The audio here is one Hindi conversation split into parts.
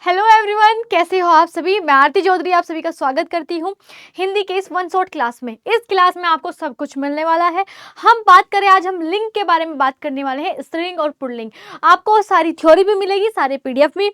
हेलो एवरीवन, कैसे हो आप सभी। मैं आरती चौधरी आप सभी का स्वागत करती हूँ हिंदी के इस वन शॉट क्लास में। इस क्लास में आपको सब कुछ मिलने वाला है। हम बात करें, आज हम लिंग के बारे में बात करने वाले हैं, स्त्रीलिंग और पुल्लिंग। आपको सारी थ्योरी भी मिलेगी, सारे पीडीएफ भी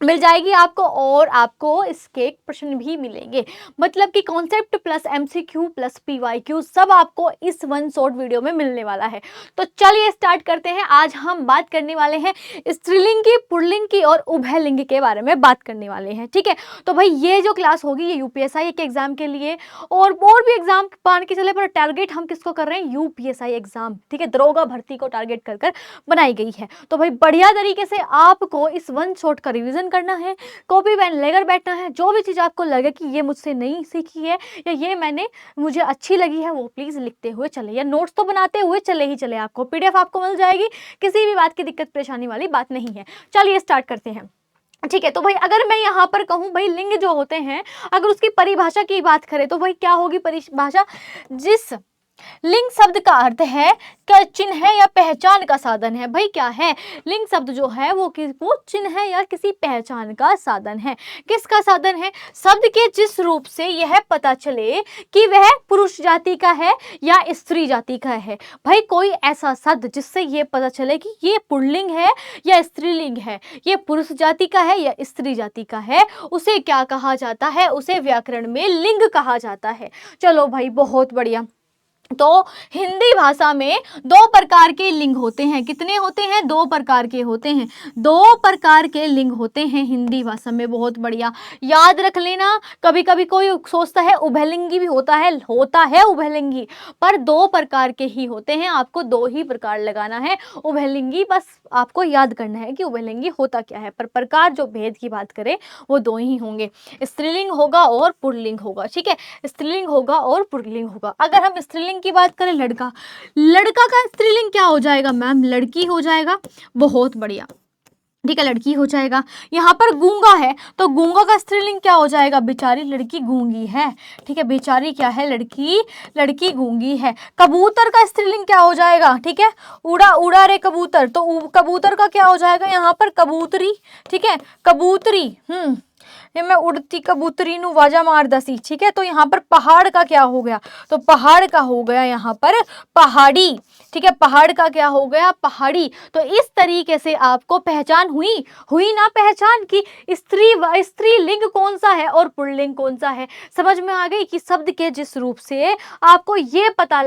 मिल जाएगी आपको, और आपको इसके प्रश्न भी मिलेंगे। मतलब कि concept plus MCQ plus PYQ सब आपको इस वन शॉट वीडियो में मिलने वाला है। तो चलिए स्टार्ट करते हैं। आज हम बात करने वाले हैं स्त्रीलिंग की, पुल्लिंग की और उभयलिंग के बारे में बात करने वाले हैं। ठीक है, तो भाई ये जो क्लास होगी ये यूपीएसआई के एग्जाम के लिए और भी एग्जाम मान के चले, पर टारगेट हम किसको कर रहे हैं, यूपीएसआई एग्जाम। ठीक है, दरोगा भर्ती को टारगेट कर कर बनाई गई है। तो भाई बढ़िया तरीके से आपको इस वन शॉट का रिवीजन करना है, कॉपी पेन लेकर बैठना है। जो भी चीज़ आपको लगे कि ये मुझसे नहीं सीखी है या ये मुझे अच्छी लगी है, वो प्लीज़ लिखते हुए चले, या नोट्स तो बनाते हुए चले ही चले। आपको पीडीएफ आपको मिल जाएगी, किसी भी बात की दिक्कत परेशानी वाली बात नहीं है। चलिए स्टार्ट करते हैं। ठीक है, तो भाई अगर मैं यहाँ पर कहूँ भाई लिंग जो होते हैं, अगर उसकी परिभाषा की बात करें तो भाई क्या होगी परिभाषा। जिस लिंग शब्द का अर्थ है क्या, चिन्ह है या पहचान का साधन है। भाई क्या है, लिंग शब्द जो है वो चिन्ह है या किसी पहचान का साधन है। किसका साधन है, शब्द के जिस रूप से यह पता चले कि वह पुरुष जाति का है या स्त्री जाति का है। भाई कोई ऐसा शब्द जिससे ये पता चले कि ये पुल्लिंग है या स्त्रीलिंग है, ये पुरुष जाति का है या स्त्री जाति का है, उसे क्या कहा जाता है, उसे व्याकरण में लिंग कहा जाता है। चलो भाई बहुत बढ़िया। तो हिंदी भाषा में दो प्रकार के लिंग होते हैं। कितने होते हैं, दो प्रकार के होते हैं। दो प्रकार के लिंग होते हैं हिंदी भाषा में। बहुत बढ़िया, याद रख लेना। कभी कभी कोई सोचता है उभयलिंगी भी होता है उभयलिंगी, पर दो प्रकार के ही होते हैं। आपको दो ही प्रकार लगाना है उभयलिंगी, बस आपको याद करना है कि उभयलिंगी होता क्या है। पर प्रकार जो भेद की बात करें वो दो ही होंगे, स्त्रीलिंग होगा और पुल्लिंग होगा। ठीक है, स्त्रीलिंग होगा और पुल्लिंग होगा। अगर हम स्त्रीलिंग की बात करें, लड़का का स्त्रीलिंग क्या हो जाएगा मैम, लड़की हो जाएगा। बहुत बढ़िया, ठीक है, लड़की हो जाएगा। यहाँ पर गूंगा है तो गूंगा का स्त्रीलिंग क्या हो जाएगा, बेचारी लड़की गूंगी है। ठीक है, बेचारी क्या है, लड़की गूंगी है। कबूतर का स्त्रीलिंग क्या हो जाएगा, ठीक है, उड़ा रे कबूतर, तो कबूतर का क्या हो जाएगा यहाँ पर, कबूतरी। ठीक है, कबूतरी। ये मैं उड़ती कबूतरी नु वाजा मार दसी। ठीक है, तो यहाँ पर पहाड़ का क्या हो गया, तो पहाड़ का हो गया यहाँ पर पहाड़ी। ठीक है, पहाड़ का क्या हो गया, पहाड़ी। तो इस तरीके से आपको पहचान हुई ना पहचान की स्त्री लिंग कौन सा है और पुल्लिंग कौन सा है। समझ में आ गई कि शब्द के जिस रूप से आपको ये पता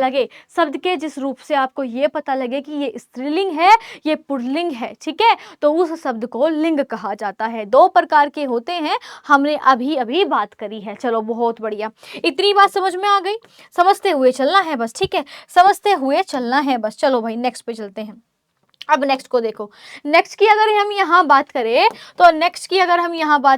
लगे, कि ये स्त्रीलिंग है ये पुल्लिंग है, ठीक है, तो उस शब्द को लिंग कहा जाता है। दो प्रकार के होते हैं, हमने अभी अभी बात करी है। चलो बहुत बढ़िया, इतनी बात समझ में आ गई। समझते हुए चलना है बस। ठीक है, समझते हुए चलना है बस। चलो भाई नेक्स्ट पे चलते हैं। अब नेक्स्ट को देखो, नेक्स्ट की अगर हम यहाँ बात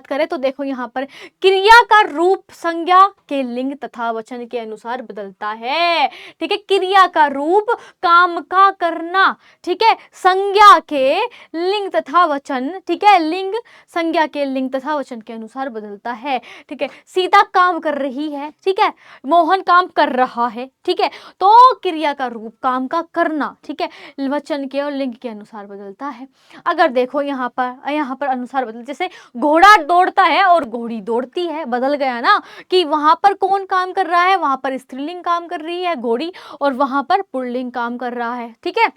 करें तो देखो यहाँ पर क्रिया का रूप संज्ञा के लिंग तथा वचन के अनुसार बदलता है। ठीक है, क्रिया का रूप काम का करना, ठीक है, संज्ञा के लिंग तथा वचन, ठीक है, लिंग संज्ञा के लिंग तथा वचन के अनुसार बदलता है। ठीक है, सीता काम कर रही है, ठीक है, मोहन काम कर रहा है। ठीक है, तो क्रिया का रूप काम का करना, ठीक है, वचन के और लिंग के अनुसार बदलता है। अगर देखो यहाँ पर अनुसार बदल, जैसे घोड़ा दौड़ता है और घोड़ी दौड़ती है, बदल गया ना कि वहां पर कौन काम कर रहा है, वहां पर स्त्रीलिंग काम कर रही है घोड़ी, और वहां पर पुल्लिंग काम कर रहा है। ठीक है,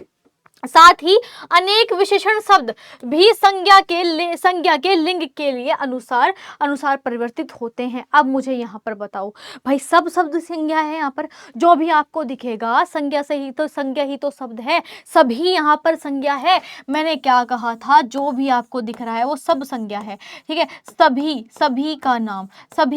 साथ ही अनेक विशेषण शब्द भी संज्ञा के लिंग के लिए अनुसार परिवर्तित होते हैं। अब मुझे यहाँ पर बताओ भाई, सब शब्द संज्ञा है। यहाँ पर जो भी आपको दिखेगा संज्ञा ही तो शब्द है, सभी यहाँ पर संज्ञा है। मैंने क्या कहा था, जो भी आपको दिख रहा है वो सब संज्ञा है। ठीक है, सभी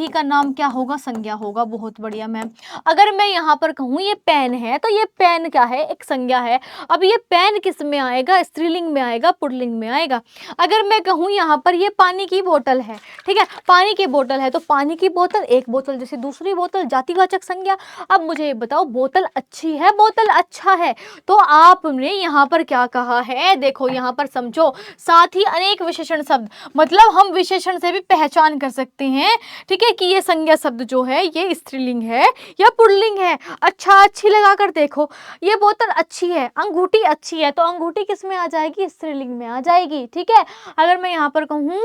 का नाम क्या होगा, संज्ञा होगा। बहुत बढ़िया मैम। अगर मैं यहाँ पर कहूँ ये पेन है, तो ये पेन क्या है, एक संज्ञा है। अब ये पेन किस में आएगा, स्त्रीलिंग में आएगा, पुल्लिंग में आएगा। अगर मैं कहूँ यहाँ पर ये पानी की बोतल है, ठीक है, पानी की बोतल है, तो पानी की बोतल, एक बोतल जैसे दूसरी बोतल, जातिवाचक संज्ञा। अब मुझे ये बताओ, बोतल अच्छी है, बोतल अच्छा है, तो आपने यहाँ पर क्या कहा है, देखो यहाँ पर समझो। साथ ही अनेक विशेषण शब्द, मतलब हम विशेषण से भी पहचान कर सकते हैं, ठीक है, कि ये संज्ञा शब्द जो है ये स्त्रीलिंग है या पुल्लिंग है। अच्छा, अच्छी लगा कर देखो, ये बोतल अच्छी है, अंगूठी अच्छी है, तो अंगूठी किस में आ जाएगी, स्त्रीलिंग में आ जाएगी। ठीक है, अगर मैं यहाँ पर कहूँ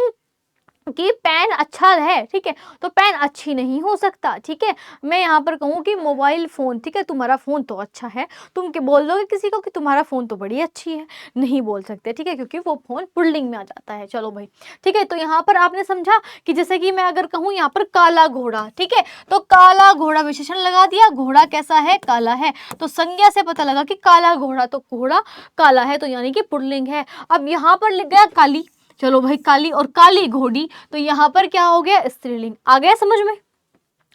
कि पेन अच्छा है, ठीक है, तो पेन अच्छी नहीं हो सकता, ठीक है। मैं यहाँ पर कहूँ कि मोबाइल फ़ोन, ठीक है, तुम्हारा फ़ोन तो अच्छा है, तुम क्या बोल दोगे किसी को कि तुम्हारा फ़ोन तो बड़ी अच्छी है? नहीं बोल सकते, ठीक है, क्योंकि वो फ़ोन पुल्लिंग में आ जाता है। चलो भाई, ठीक है, तो यहाँ पर आपने समझा कि जैसे कि मैं अगर कहूँ यहाँ पर काला घोड़ा, ठीक है, तो काला घोड़ा विशेषण लगा दिया, घोड़ा कैसा है? काला है, तो संज्ञा से पता लगा कि काला घोड़ा, तो घोड़ा काला है, तो यानी कि पुल्लिंग है। अब यहाँ पर लिख गया काली, चलो भाई काली और काली घोड़ी, तो यहाँ पर क्या हो गया? स्त्रीलिंग। आ गया समझ में?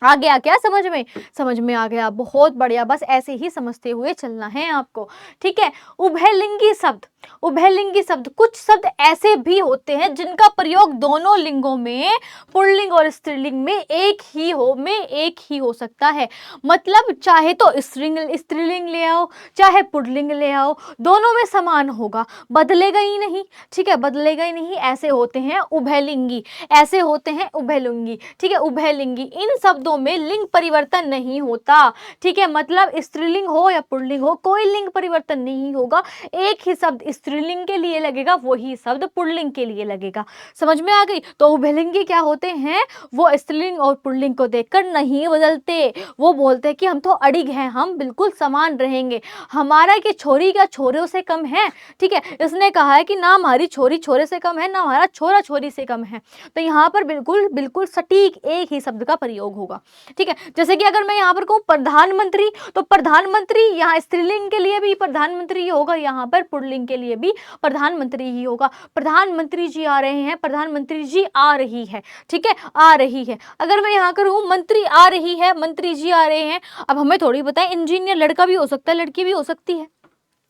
आ गया क्या समझ में? समझ में आ गया, बहुत बढ़िया। बस ऐसे ही समझते हुए चलना है आपको, ठीक है। उभयलिंगी शब्द, उभयलिंगी शब्द, कुछ शब्द ऐसे भी होते हैं जिनका प्रयोग दोनों लिंगों में, पुल्लिंग और स्त्रीलिंग में एक ही हो सकता है। मतलब चाहे तो स्त्रीलिंग ले आओ, चाहे पुल्लिंग ले आओ, दोनों में समान होगा, बदलेगा ही नहीं, ठीक है, बदलेगा ही नहीं। ऐसे होते हैं उभयलिंगी, ऐसे होते हैं उभयलिंगी, ठीक है, उभयलिंगी। इन शब्दों में लिंग परिवर्तन नहीं होता, ठीक है, मतलब स्त्रीलिंग हो या पुल्लिंग हो, कोई लिंग परिवर्तन नहीं होगा। एक ही शब्द स्त्रीलिंग के लिए लगेगा, वही शब्द पुल्लिंग के लिए लगेगा। समझ में आ गई? तो उभयलिंगी क्या होते हैं? वो स्त्रीलिंग और पुल्लिंग को देखकर नहीं बदलते, वो बोलते हैं कि हम तो अड़िग हैं, हम बिल्कुल समान रहेंगे, हमारा कि छोरी क्या छोरों से कम है, ठीक है। इसने कहा है कि ना हमारी छोरी छोरे से कम है, ना हमारा छोरा छोरी से कम है। तो यहाँ पर बिल्कुल बिल्कुल सटीक एक ही शब्द का प्रयोग होगा, ठीक है। जैसे कि अगर मैं यहाँ पर कहूँ प्रधानमंत्री, तो प्रधानमंत्री यहाँ स्त्रीलिंग के लिए भी प्रधानमंत्री ही होगा, यहाँ पर पुल्लिंग के लिए भी प्रधानमंत्री ही होगा। प्रधानमंत्री जी आ रहे हैं, प्रधानमंत्री जी आ रही है, ठीक है, आ रही है। अगर मैं यहाँ करूँ मंत्री आ रही है, मंत्री जी आ रहे हैं, अब हमें थोड़ी पता है इंजीनियर लड़का भी हो सकता है, लड़की भी हो सकती है,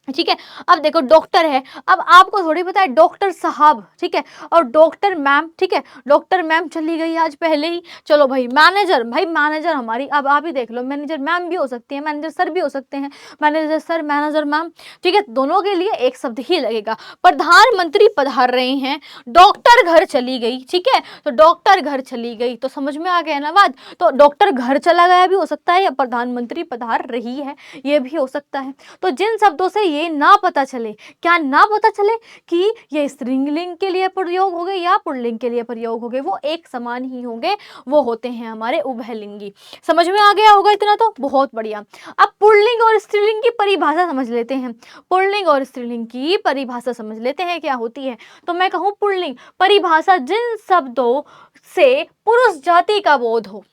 ठीक है। अब देखो डॉक्टर है, अब आपको थोड़ी पता है डॉक्टर साहब, ठीक है, और डॉक्टर मैम, ठीक है, डॉक्टर मैम चली गई आज पहले ही। चलो भाई मैनेजर, भाई मैनेजर हमारी, अब आप ही देख लो, मैनेजर मैम भी हो सकती है, मैनेजर सर भी हो सकते हैं, मैनेजर सर, मैनेजर मैम, ठीक है, दोनों के लिए एक शब्द ही लगेगा। प्रधानमंत्री पधार रहे हैं, डॉक्टर घर चली गई, ठीक है, तो डॉक्टर घर चली गई, तो समझ में आ गया ना बात। तो डॉक्टर घर चला गया भी हो सकता है, या प्रधानमंत्री पधार रही है ये भी हो सकता है। तो जिन शब्दों से ये ना पता चले, क्या ना पता चले कि ये स्त्रीलिंग के लिए प्रयोग हो गए या पुल्लिंग के लिए प्रयोग हो गए, वो एक समान ही होंगे, वो होते हैं हमारे उभयलिंगी। समझ में आ गया होगा इतना तो बहुत बढ़िया। अब पुल्लिंग और स्त्रीलिंग की परिभाषा समझ लेते हैं, पुल्लिंग और स्त्रीलिंग की परिभाषा समझ लेते हैं क्या होती है। तो मैं कहूँ पुल्लिंग परिभाषा, जिन शब्दों से पुरुष जाति का बोध हो,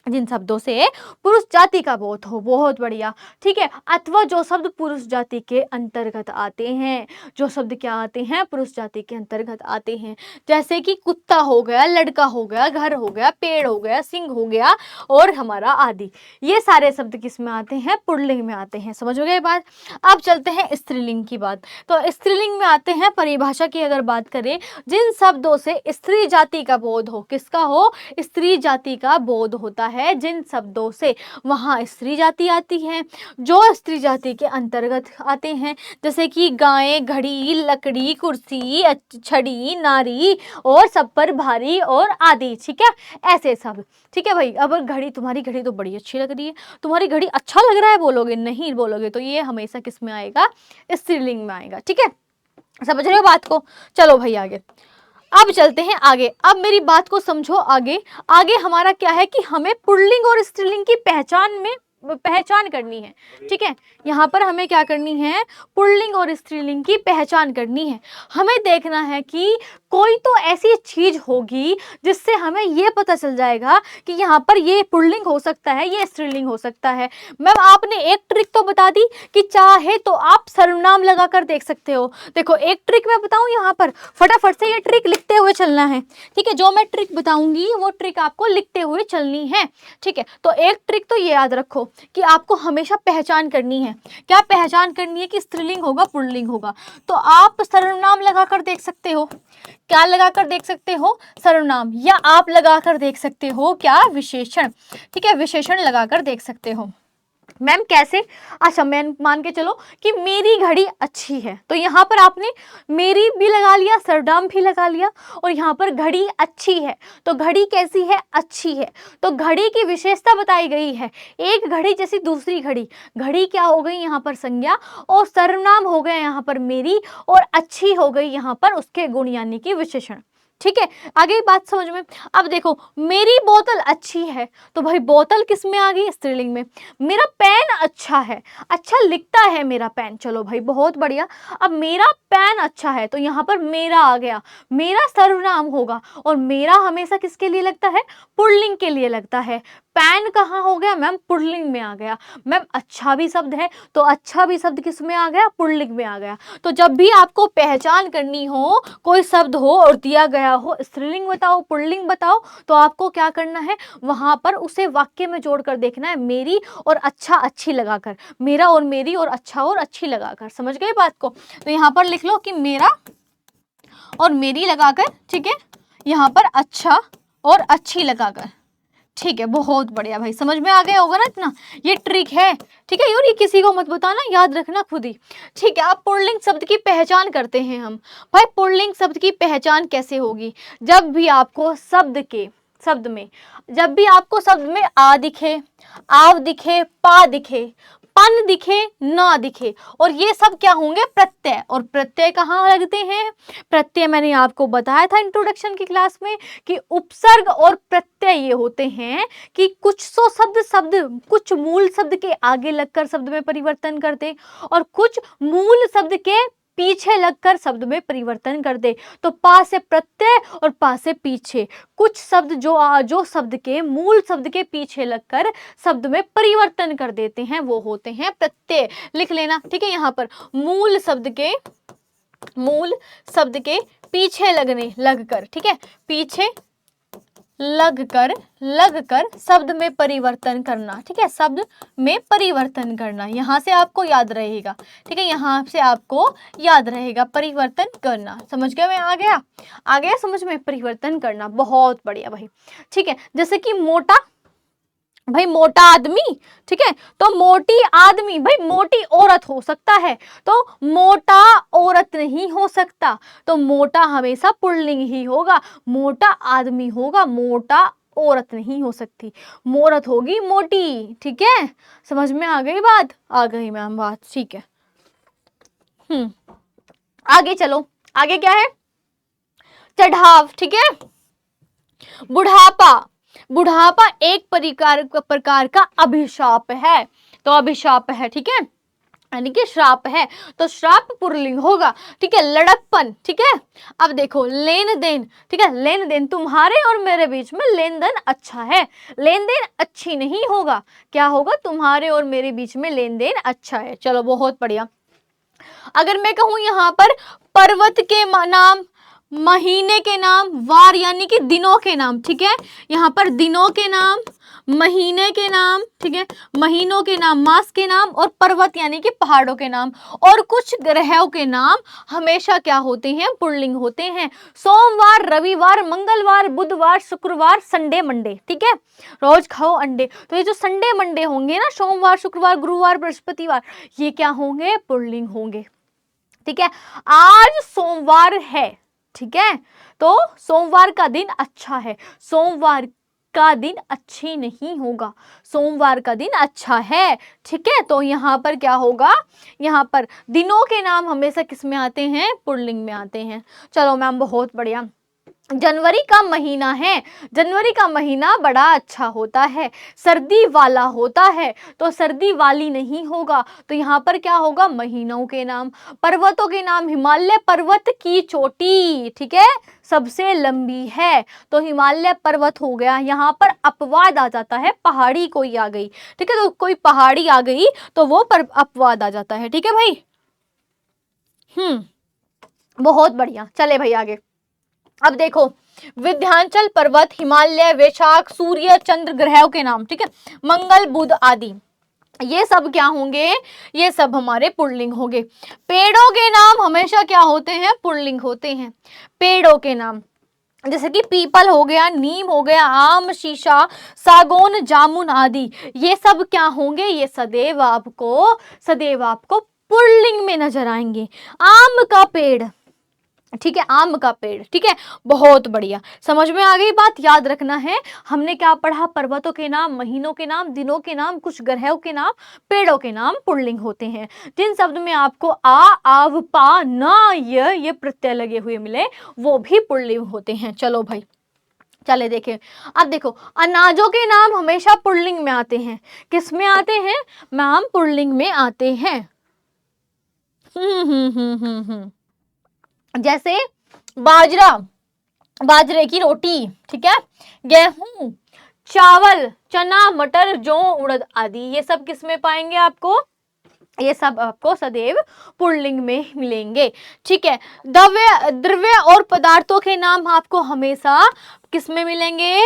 जिन शब्दों से पुरुष जाति का बोध हो, बहुत बढ़िया, ठीक है, अथवा जो शब्द पुरुष जाति के अंतर्गत आते हैं, जो शब्द क्या आते हैं? पुरुष जाति के अंतर्गत आते हैं। जैसे कि कुत्ता हो गया, लड़का हो गया, घर हो गया, पेड़ हो गया, सिंह हो गया, और हमारा आदि, ये सारे शब्द किस में आते हैं? पुल्लिंग में आते हैं। समझ गए बात? अब चलते हैं स्त्रीलिंग की बात। तो स्त्रीलिंग में आते हैं, परिभाषा की अगर बात करें, जिन शब्दों से स्त्री जाति का बोध हो, किसका हो? स्त्री जाति का बोध होता है, जिन शब्दों से, वहां स्त्री जाति आती है, जो स्त्री जाति के अंतर्गत आते हैं, जैसे कि गाय, घड़ी, लकड़ी, कुर्सी, छड़ी, नारी, और सब पर भारी, और आदि, ठीक है, ऐसे सब, ठीक है भाई। अब घड़ी, तुम्हारी घड़ी तो बड़ी अच्छी लग रही है, तुम्हारी घड़ी अच्छा लग रहा है बोलोगे, नहीं बोलोगे तो ये हमेशा किस में आएगा? स्त्रीलिंग में आएगा, ठीक है, समझ रहे हो बात को? चलो भाई आगे, अब चलते हैं आगे। अब मेरी बात को समझो आगे। आगे हमारा क्या है कि हमें पुल्लिंग और स्त्रीलिंग की पहचान करनी है, ठीक है। यहाँ पर हमें क्या करनी है? पुल्लिंग और स्त्रीलिंग की पहचान करनी है। हमें देखना है कि कोई तो ऐसी चीज होगी जिससे हमें ये पता चल जाएगा कि यहाँ पर ये पुल्लिंग हो सकता है, ये स्त्रीलिंग हो सकता है। मैम आपने एक ट्रिक तो बता दी कि चाहे तो आप सर्वनाम लगाकर देख सकते हो। देखो एक ट्रिक मैं बताऊं, यहाँ पर फटाफट से ये ट्रिक लिखते हुए चलना है, ठीक है। जो मैं ट्रिक बताऊंगी वो ट्रिक आपको लिखते हुए चलनी है, ठीक है। तो एक ट्रिक तो ये याद रखो कि आपको हमेशा पहचान करनी है। क्या पहचान करनी है? कि स्त्रीलिंग होगा, पुल्लिंग होगा, तो आप सर्वनाम लगाकर देख सकते हो। क्या लगाकर देख सकते हो? सर्वनाम, या आप लगाकर देख सकते हो क्या? विशेषण, ठीक है, विशेषण लगाकर देख सकते हो। मैम कैसे? अच्छा मैं मान के चलो कि मेरी घड़ी अच्छी है, तो यहाँ पर आपने मेरी भी लगा लिया, सर्वनाम भी लगा लिया, और यहाँ पर घड़ी अच्छी है, तो घड़ी कैसी है? अच्छी है। तो घड़ी की विशेषता बताई गई है, एक घड़ी जैसी दूसरी घड़ी, घड़ी क्या हो गई यहाँ पर? संज्ञा, और सर्वनाम हो गया यहाँ पर मेरी, और अच्छी हो गई यहाँ पर उसके गुण यानी कि विशेषण, ठीक है, आगे बात समझ में। अब देखो, मेरी बोतल अच्छी है, तो भाई बोतल किस में आ गई? स्त्रीलिंग में। मेरा पेन अच्छा है, अच्छा लिखता है मेरा पेन, चलो भाई बहुत बढ़िया। अब मेरा पेन अच्छा है तो यहाँ पर मेरा आ गया, मेरा सर्वनाम होगा, और मेरा हमेशा किसके लिए लगता है? पुल्लिंग के लिए लगता है। पेन कहाँ हो गया मैम? पुल्लिंग में आ गया। मैम अच्छा भी शब्द है, तो अच्छा भी शब्द किस में आ गया? पुल्लिंग में आ गया। तो जब भी आपको पहचान करनी हो, कोई शब्द हो और दिया गया हो स्त्रीलिंग बताओ पुल्लिंग बताओ, तो आपको क्या करना है? वहां पर उसे वाक्य में जोड़कर देखना है, मेरी और अच्छा अच्छी लगाकर, मेरा और मेरी और अच्छा और अच्छी लगाकर। समझ गए बात को? तो यहाँ पर लिख लो कि मेरा और मेरी लगाकर, ठीक है, यहाँ पर अच्छा और अच्छी लगाकर। ठीक है, बहुत बढ़िया भाई, समझ में आ गया होगा ना इतना, ये ट्रिक है। ठीक है, और ये किसी को मत बताना, याद रखना खुद ही। ठीक है, अब पुल्लिंग शब्द की पहचान करते हैं हम। भाई पुल्लिंग शब्द की पहचान कैसे होगी? जब भी आपको जब भी आपको शब्द में आ दिखे, आव दिखे, पा दिखे, पन दिखे, ना दिखे, और ये सब क्या होंगे? प्रत्यय। और प्रत्यय कहाँ लगते हैं? प्रत्यय मैंने आपको बताया था इंट्रोडक्शन की क्लास में कि उपसर्ग और प्रत्यय ये होते हैं कि कुछ तो शब्द कुछ मूल शब्द के आगे लगकर शब्द में परिवर्तन करते, और कुछ मूल शब्द के पीछे लगकर शब्द में परिवर्तन कर दे। तो पा से प्रत्यय और पा से पीछे, कुछ शब्द जो शब्द के मूल शब्द के पीछे लगकर शब्द में परिवर्तन कर देते हैं, वो होते हैं प्रत्यय। लिख लेना, ठीक है। यहाँ पर मूल शब्द के पीछे लगकर, ठीक है, पीछे लगकर शब्द में परिवर्तन करना, ठीक है, शब्द में परिवर्तन करना, यहाँ से आपको याद रहेगा, ठीक है, यहाँ से आपको याद रहेगा परिवर्तन करना। समझ गए? मैं आ गया समझ में? परिवर्तन करना, बहुत बढ़िया भाई। ठीक है, जैसे कि मोटा, भाई मोटा आदमी, ठीक है, तो मोटी आदमी, भाई मोटी औरत हो सकता है, तो मोटा औरत नहीं हो सकता, तो मोटा हमेशा पुल्लिंग ही होगा। मोटा आदमी होगा, मोटा औरत नहीं हो सकती, औरत होगी मोटी। ठीक है, समझ में आ गई बात? आ गई मैम बात, ठीक है। आगे चलो, आगे क्या है? चढ़ाव, ठीक है। बुढ़ापा एक प्रकार का अभिशाप है, तो अभिशाप है, ठीक है, यानी कि श्राप है, तो श्राप पुल्लिंग होगा। ठीक है, लड़कपन, ठीक है। अब देखो लेन देन, ठीक है, लेन देन, तुम्हारे और मेरे बीच में लेन देन अच्छा है, लेन देन अच्छी नहीं होगा, क्या होगा? तुम्हारे और मेरे बीच में लेन देन अच्छा है। चलो बहुत बढ़िया। अगर मैं कहूं यहाँ पर पर्वत के नाम, महीने के नाम, वार यानी कि दिनों के नाम, ठीक है, यहाँ पर दिनों के नाम, महीने के नाम, ठीक है, महीनों के नाम, मास के नाम, और पर्वत यानी कि पहाड़ों के नाम, और कुछ ग्रहों के नाम हमेशा क्या होते हैं? पुल्लिंग होते हैं। सोमवार, रविवार, मंगलवार, बुधवार, शुक्रवार, संडे, मंडे, ठीक है, रोज खाओ अंडे, तो ये जो संडे मंडे होंगे ना, सोमवार, शुक्रवार, गुरुवार, बृहस्पतिवार, ये क्या होंगे? पुल्लिंग होंगे। ठीक है, आज सोमवार है, ठीक है, तो सोमवार का दिन अच्छा है, सोमवार का दिन अच्छी नहीं होगा, सोमवार का दिन अच्छा है। ठीक है, तो यहाँ पर क्या होगा? यहाँ पर दिनों के नाम हमेशा किस में आते हैं? पुल्लिंग में आते हैं। चलो मैम बहुत बढ़िया। जनवरी का महीना है, जनवरी का महीना बड़ा अच्छा होता है, सर्दी वाला होता है, तो सर्दी वाली नहीं होगा, तो यहाँ पर क्या होगा? महीनों के नाम। पर्वतों के नाम, हिमालय पर्वत की चोटी, ठीक है, सबसे लंबी है, तो हिमालय पर्वत हो गया। यहाँ पर अपवाद आ जाता है, पहाड़ी कोई आ गई, ठीक है, तो कोई पहाड़ी आ गई तो वो अपवाद आ जाता है। ठीक है भाई, बहुत बढ़िया। चले भाई आगे। अब देखो, विंध्याचल पर्वत, हिमालय, वैशाख, सूर्य, चंद्र, ग्रहों के नाम, ठीक है, मंगल, बुध आदि, ये सब क्या होंगे? ये सब हमारे पुल्लिंग होंगे। पेड़ों के नाम हमेशा क्या होते हैं? पुल्लिंग होते हैं। पेड़ों के नाम जैसे कि पीपल हो गया, नीम हो गया, आम, शीशा, सागौन, जामुन आदि, ये सब क्या होंगे? ये सदैव आपको पुल्लिंग में नजर आएंगे। आम का पेड़, ठीक है, आम का पेड़। ठीक है, बहुत बढ़िया, समझ में आ गई बात। याद रखना है, हमने क्या पढ़ा, पर्वतों के नाम, महीनों के नाम, दिनों के नाम, कुछ ग्रहों के नाम, पेड़ों के नाम पुल्लिंग होते हैं। जिन शब्द में आपको आ, आव, पा, ना, ये प्रत्यय लगे हुए मिले वो भी पुल्लिंग होते हैं। चलो भाई, चले देखें। अब देखो, अनाजों के नाम हमेशा पुल्लिंग में आते हैं। किस में आते हैं मैम? पुल्लिंग में आते हैं। जैसे बाजरा, बाजरे की रोटी, ठीक है, गेहूं, चावल, चना, मटर, जौ, उड़द आदि, ये सब किस में पाएंगे आपको? ये सब आपको सदैव पुल्लिंग में मिलेंगे। ठीक है, द्रव्य, द्रव्य और पदार्थों के नाम आपको हमेशा किस में मिलेंगे?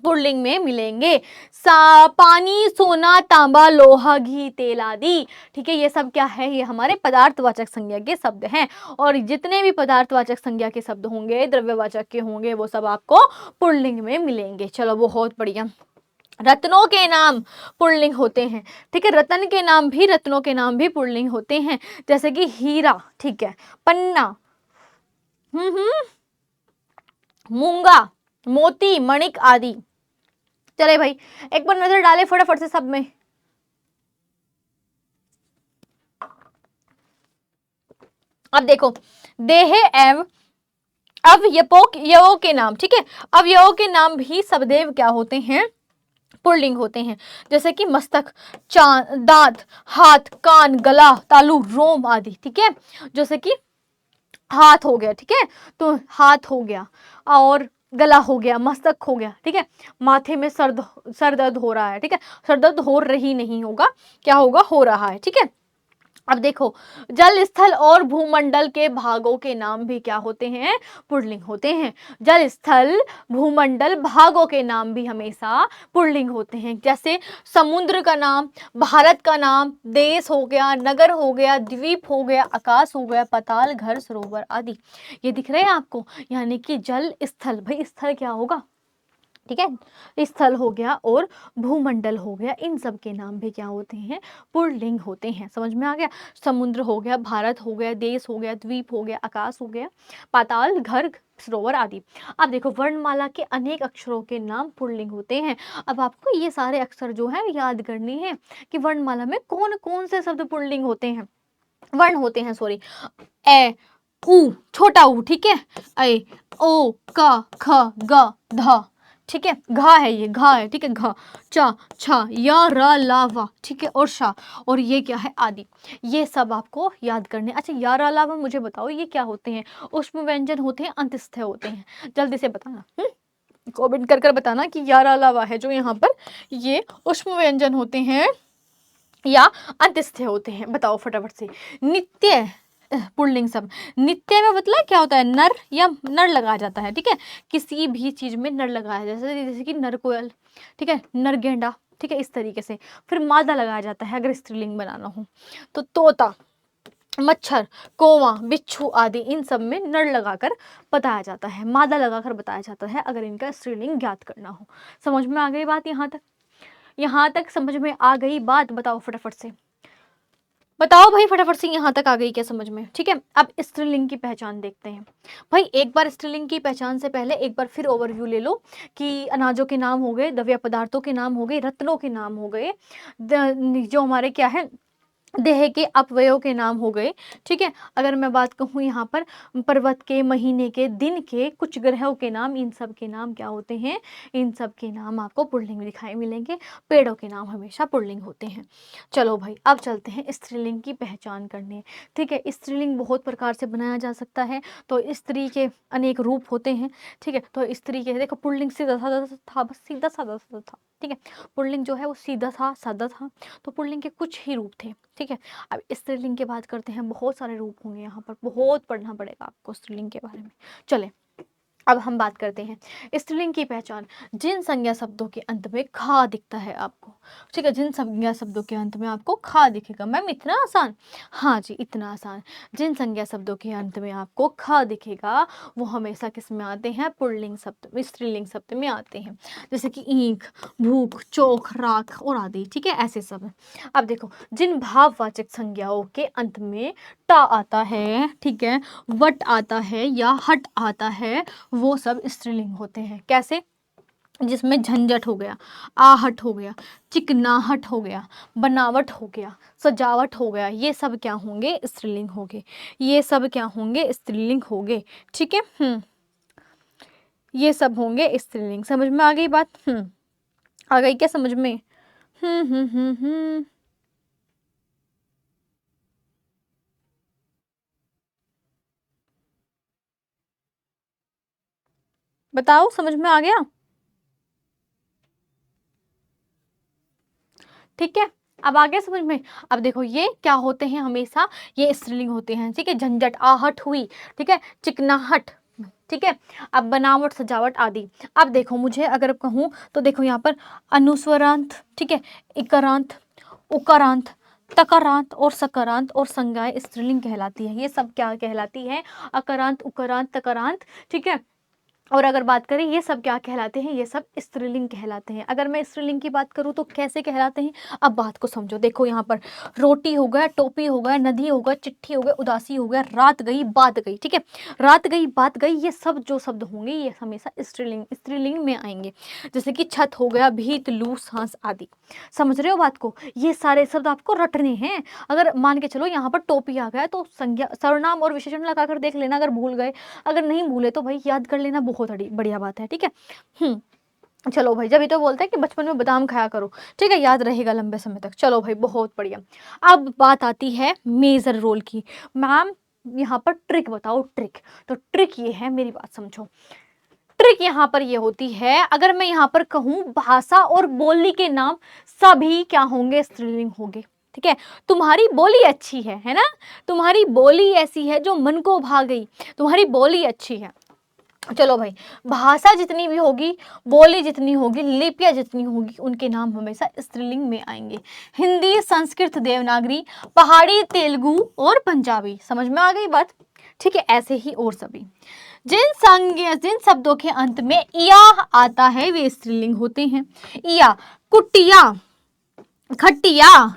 पुल्लिंग में मिलेंगे। पानी, सोना, तांबा, लोहा, घी, तेल आदि। ठीक है, ये सब क्या है? ये हमारे पदार्थवाचक संज्ञा के शब्द हैं। और जितने भी पदार्थवाचक संज्ञा के शब्द होंगे, द्रव्यवाचक के होंगे, वो सब आपको पुल्लिंग में मिलेंगे। चलो, बहुत बढ़िया। रत्नों के नाम पुल्लिंग होते हैं। ठीक है, रत्न के नाम भी, रत्नों के नाम भी पुल्लिंग होते हैं। जैसे कि हीरा, ठीक है, पन्ना, मूंगा, मोती, मणिक आदि। चले भाई, एक बार नजर डाले फटाफट से सब में। अब देखो, देह एवं अवयवों के नाम, ठीक है, अवयवों के नाम भी सदैव क्या होते हैं? पुल्लिंग होते हैं। जैसे कि मस्तक, दांत, हाथ, कान, गला, तालू, रोम आदि। ठीक है, जैसे कि हाथ हो गया, ठीक है, तो हाथ हो गया, और गला हो गया, मस्तक हो गया। ठीक है, माथे में सर दर्द हो रहा है, ठीक है, सर दर्द हो रही नहीं होगा, क्या होगा? हो रहा है। ठीक है, अब देखो, जल, स्थल और भूमंडल के भागों के नाम भी क्या होते हैं? पुल्लिंग होते हैं। जल, स्थल, भूमंडल, भागों के नाम भी हमेशा पुल्लिंग होते हैं। जैसे समुद्र का नाम, भारत का नाम, देश हो गया, नगर हो गया, द्वीप हो गया, आकाश हो गया, पाताल, घर, सरोवर आदि। ये दिख रहे हैं आपको? यानी कि जल, स्थल, भाई स्थल क्या होगा? ठीक है, स्थल हो गया और भूमंडल हो गया, इन सब के नाम भी क्या होते हैं? पुल्लिंग होते हैं। समझ में आ गया? समुद्र हो गया, भारत हो गया, देश हो गया, द्वीप हो गया, आकाश हो गया, पाताल, घर, सरोवर आदि। अब देखो, वर्णमाला के अनेक अक्षरों के नाम पुल्लिंग होते हैं। अब आपको ये सारे अक्षर जो है याद करने हैं कि वर्णमाला में कौन कौन से शब्द पुल्लिंग होते हैं, वर्ण होते हैं, सॉरी। ए, उ, छोटा ऊ, ठीक है, ए, ओ, क, ख, ग, ध, ठीक है, घा है, ये घा है, ठीक है, घ, च, छ, य, र, ल, व, ठीक है, और शा, और ये क्या है? आदि। ये सब आपको याद करने। अच्छा, य, र, ल, व मुझे बताओ, ये क्या होते हैं? ऊष्म व्यंजन होते हैं, अंतस्थ होते हैं? जल्दी से बताना, कमेंट कर बताना कि य, र, ल, व है जो यहाँ पर, ये ऊष्म व्यंजन होते हैं या अंतस्थ होते हैं? बताओ फटाफट से। नित्य, पुल्लिंग सब। नित्य में मतलब क्या होता है? नर या नर लगाया जाता है। ठीक है, किसी भी चीज में नर लगाया जाता है, जैसे कि नर कोयल, ठीक है, नर गेंडा, ठीक है, इस तरीके से। फिर मादा लगाया जाता है अगर स्त्रीलिंग बनाना हो तो। तोता, मच्छर, कौवा, बिच्छू आदि, इन सब में नर लगाकर बताया जाता है, मादा लगाकर बताया जाता है अगर इनका स्त्रीलिंग ज्ञात करना हो। समझ में आ गई बात? यहाँ तक समझ में आ गई बात? बताओ फटाफट से, बताओ भाई फटाफट से, यहाँ तक आ गई क्या समझ में? ठीक है, अब स्त्रीलिंग की पहचान देखते हैं। भाई एक बार स्त्रीलिंग की पहचान से पहले एक बार फिर ओवरव्यू ले लो कि अनाजों के नाम हो गए, द्रव्य पदार्थों के नाम हो गए, रत्नों के नाम हो गए, जो हमारे क्या है, देह के अपव्ययों के नाम हो गए। ठीक है, अगर मैं बात कहूँ यहाँ पर पर्वत के, महीने के, दिन के, कुछ ग्रहों के नाम, इन सब के नाम क्या होते हैं? इन सब के नाम आपको पुल्लिंग दिखाई मिलेंगे। पेड़ों के नाम हमेशा पुल्लिंग होते हैं। चलो भाई, अब चलते हैं स्त्रीलिंग की पहचान करने। ठीक है, स्त्रीलिंग बहुत प्रकार से बनाया जा सकता है। तो स्त्री के अनेक रूप होते हैं। ठीक है, तो स्त्री के देखो, पुल्लिंग सीधा साधा था, बस सीधा साधा साधा था। ठीक है, पुल्लिंग जो है वो सीधा था, सादा था। तो पुल्लिंग के कुछ ही रूप थे। ठीक है, अब स्त्रीलिंग की बात करते हैं। बहुत सारे रूप होंगे यहाँ पर, बहुत पढ़ना पड़ेगा आपको स्त्रीलिंग के बारे में। चले, अब हम बात करते हैं स्त्रीलिंग की पहचान। जिन संज्ञा शब्दों के अंत में खा दिखता है आपको, ठीक है, जिन संज्ञा शब्दों के अंत में आपको खा दिखेगा। मैम इतना आसान? हाँ जी, इतना आसान। जिन संज्ञा शब्दों के अंत में आपको खा दिखेगा वो हमेशा किस में आते हैं? पुल्लिंग शब्द में, स्त्रीलिंग शब्द में आते हैं। जैसे कि ईंख, भूख, चोख, राख और आदि, ठीक है, ऐसे सब। अब देखो, जिन भाववाचक संज्ञाओं के अंत में टा आता है, ठीक है, वट आता है या हट आता है, वो सब स्त्रीलिंग होते हैं। कैसे? जिसमें झंझट हो गया, आहट हो गया, चिकनाहट हो गया, बनावट हो गया, सजावट हो गया, ये सब क्या होंगे? स्त्रीलिंग होंगे। ये सब क्या होंगे? स्त्रीलिंग होंगे। ठीक है, ये सब होंगे स्त्रीलिंग। समझ में आ गई बात? आ गई क्या समझ में? बताओ, समझ में आ गया? ठीक है, अब आ गया समझ में? अब देखो, ये क्या होते हैं? हमेशा ये स्त्रीलिंग होते हैं। ठीक है, झंझट, आहट हुई, ठीक है, चिकनाहट, ठीक है, अब बनावट, सजावट आदि। अब देखो, मुझे अगर कहूँ तो देखो यहाँ पर अनुस्वरांत, ठीक है, इकारांत, उकारांत, तकारांत और सकारांत और संज्ञाएं स्त्रीलिंग कहलाती है। ये सब क्या कहलाती है? अकारांत, उकारांत, तकारांत, ठीक है। और अगर बात करें ये सब क्या कहलाते हैं? ये सब स्त्रीलिंग कहलाते हैं। अगर मैं स्त्रीलिंग की बात करूँ तो कैसे कहलाते हैं? अब बात को समझो। देखो यहाँ पर रोटी हो गया, टोपी हो गया, नदी हो गया, चिट्ठी हो गया, उदासी हो गया, रात गई, बात गई, ठीक है, रात गई, बात गई, ये सब जो शब्द होंगे ये हमेशा स्त्रीलिंग में आएंगे। जैसे कि छत हो गया, भीत, लू, सांस आदि। समझ रहे हो बात को? ये सारे शब्द आपको रटने हैं। अगर मान के चलो यहाँ पर टोपी आ गया तो संज्ञा, सर्वनाम और विशेषण लगाकर देख लेना अगर भूल गए। अगर नहीं भूले तो भाई याद कर लेना, बहुत बढ़िया बात है। ठीक है, चलो भाई, जब ये तो बोलते हैं कि बचपन में बादाम खाया करो, ठीक है, याद रहेगा लंबे समय तक। चलो भाई, बहुत बढ़िया। अब बात आती है मेजर रोल की। मैम यहाँ पर ट्रिक बताओ, ट्रिक। तो ट्रिक ये है, मेरी बात समझो। ट्रिक यहाँ पर ये होती है, अगर मैं यहाँ पर कहूँ भाषा और बोली के नाम सभी क्या होंगे? स्त्रीलिंग होंगे। ठीक है, तुम्हारी बोली अच्छी है ना, तुम्हारी बोली ऐसी है जो मन को भा गई, तुम्हारी बोली अच्छी है। चलो भाई, भाषा जितनी भी होगी, बोली जितनी होगी, लिपियां जितनी होगी, उनके नाम हमेशा स्त्रीलिंग में आएंगे। हिंदी, संस्कृत, देवनागरी, पहाड़ी, तेलुगु और पंजाबी। समझ में आ गई बात? ठीक है, ऐसे ही और सभी। जिन शब्दों के अंत में इया आता है वे स्त्रीलिंग होते हैं। इया, कुटिया, खटिया,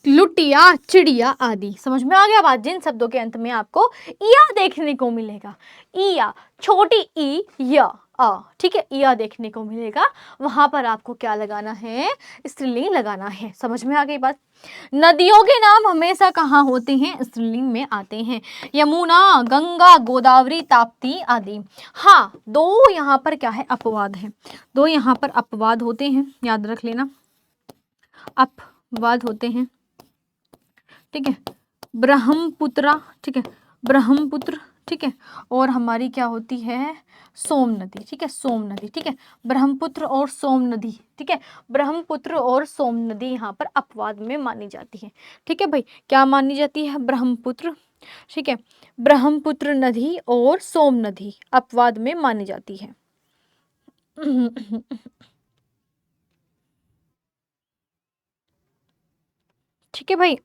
लुटिया, चिड़िया आदि। समझ में आ गया बात? जिन शब्दों के अंत में आपको इया देखने को मिलेगा, इया, छोटी ई, या, आ, ठीक है, इया देखने को मिलेगा, वहां पर आपको क्या लगाना है? स्त्रीलिंग लगाना है। समझ में आ गई बात? नदियों के नाम हमेशा कहाँ होते हैं? स्त्रीलिंग में आते हैं। यमुना, गंगा, गोदावरी, ताप्ती आदि। हाँ, दो यहाँ पर क्या है? अपवाद है। दो यहाँ पर अपवाद होते हैं, याद रख लेना, अपवाद होते हैं। ठीक है, ब्रह्मपुत्रा, ठीक है, ब्रह्मपुत्र, ठीक है, और हमारी क्या होती है? सोम नदी, ठीक है, सोम नदी, ठीक है, ब्रह्मपुत्र और सोम नदी, ठीक है, ब्रह्मपुत्र और सोम नदी यहाँ पर अपवाद में मानी जाती है। ठीक है भाई, क्या मानी जाती है? ब्रह्मपुत्र, ठीक है, ब्रह्मपुत्र नदी और सोम नदी अपवाद में मानी जाती है। ठीक है भाई,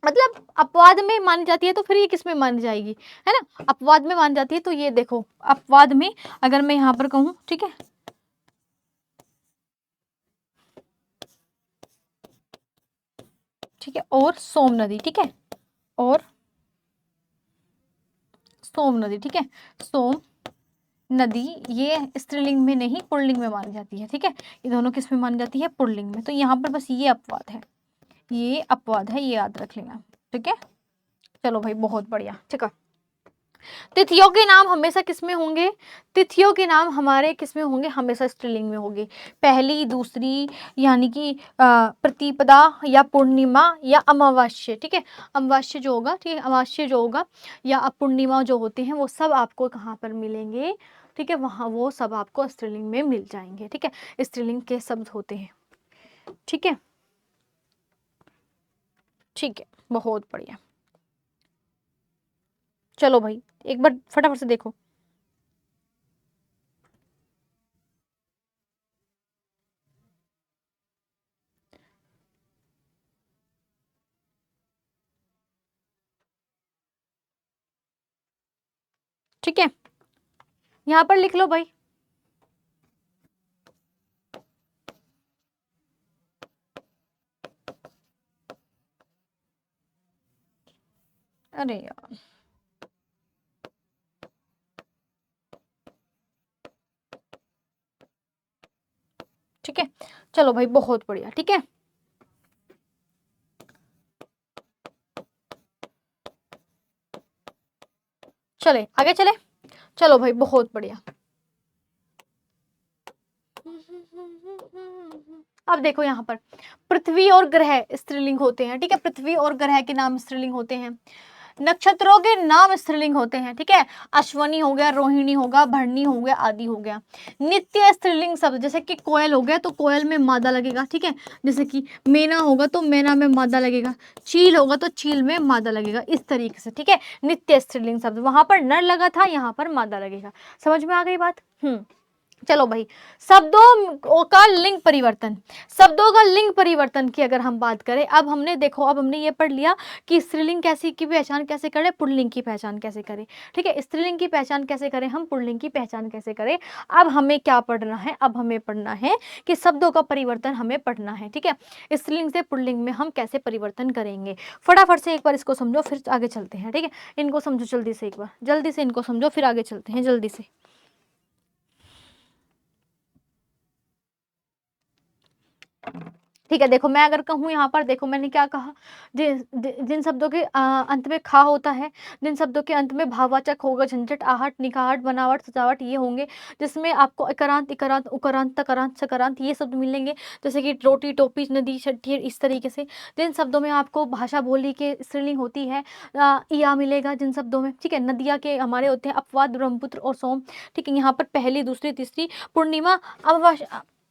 मतलब अपवाद में मानी जाती है तो फिर ये किस में मानी जाएगी? है ना, अपवाद में मानी जाती है। तो ये देखो, अपवाद में अगर मैं यहाँ पर कहूँ, ठीक है, ठीक है, और सोम नदी, ठीक है, और सोम नदी, ठीक है, सोम नदी, ये स्त्रीलिंग में नहीं पुल्लिंग में मानी जाती है। ठीक है, ये दोनों किस में मानी जाती है? पुल्लिंग में। तो यहाँ पर बस ये अपवाद है, ये अपवाद है, ये याद रख लेना। ठीक है, चलो भाई, बहुत बढ़िया। ठीक है, तिथियों के नाम हमेशा किसमें होंगे? तिथियों के नाम हमारे किसमें होंगे? हमेशा स्त्रीलिंग में होंगे। पहली, दूसरी, यानी कि प्रतिपदा या पूर्णिमा या अमावस्या। ठीक है, अमावस्या जो होगा, ठीक है, अमावस्या जो होगा या पूर्णिमा जो होते हैं वो सब आपको कहाँ पर मिलेंगे? ठीक है, वहाँ वो सब आपको स्त्रीलिंग में मिल जाएंगे। ठीक है, स्त्रीलिंग के शब्द होते हैं। ठीक है, ठीक है, बहुत बढ़िया। चलो भाई एक बार फटाफट से देखो। ठीक है, यहाँ पर लिख लो भाई। अरे यार, ठीक है, चलो भाई बहुत बढ़िया। ठीक है, चले आगे चले। चलो भाई बहुत बढ़िया। अब देखो यहाँ पर पृथ्वी और ग्रह स्त्रीलिंग होते हैं। ठीक है, पृथ्वी और ग्रह के नाम स्त्रीलिंग होते हैं। नक्षत्रों के नाम स्त्रीलिंग होते हैं। ठीक है, अश्वनी हो गया, रोहिणी होगा, भरणी हो गया, आदि हो गया। नित्य स्त्रीलिंग शब्द जैसे कि कोयल हो गया तो कोयल में मादा लगेगा। ठीक है, जैसे कि मेना होगा तो मेना में मादा लगेगा, चील होगा तो चील में मादा लगेगा, इस तरीके से। ठीक है, नित्य स्त्रीलिंग शब्द, वहां पर नर लगा था, यहाँ पर मादा लगेगा। समझ में आ गई बात? चलो भाई, शब्दों का लिंग परिवर्तन। शब्दों का लिंग परिवर्तन की अगर हम बात करें, अब हमने देखो, अब हमने ये पढ़ लिया कि स्त्रीलिंग कैसे की पहचान कैसे करें, पुल्लिंग की पहचान कैसे करें। ठीक है, स्त्रीलिंग की पहचान कैसे करें हम, पुल्लिंग की पहचान कैसे करें। अब हमें क्या पढ़ना है, अब हमें पढ़ना है कि शब्दों का परिवर्तन हमें पढ़ना है। ठीक है, स्त्रीलिंग से पुल्लिंग में हम कैसे परिवर्तन करेंगे। फटाफट से एक बार इसको समझो, फिर आगे चलते हैं। ठीक है, इनको समझो जल्दी से, एक बार जल्दी से इनको समझो, फिर आगे चलते हैं जल्दी से। ठीक है, देखो मैं अगर कहूँ यहाँ पर, देखो मैंने क्या कहा, जिन शब्दों के अंत में खा होता है, जिन शब्दों के अंत में भाववाचक होगा, झंझट, आहट, निकाहट, बनावट, सजावट, ये होंगे, जिसमें आपको इकारांत, इकारांत, उकारांत, तकारांत, सकारांत ये शब्द मिलेंगे, जैसे कि रोटी, टोपी, नदी, छठी, इस तरीके से। जिन शब्दों में आपको भाषा बोली के स्त्रीलिंग होती है, या मिलेगा जिन शब्दों में। ठीक है, नदिया के हमारे होते हैं अपवाद, ब्रह्मपुत्र और सोम। ठीक है, यहाँ पर पहली, दूसरी, तीसरी, पूर्णिमा,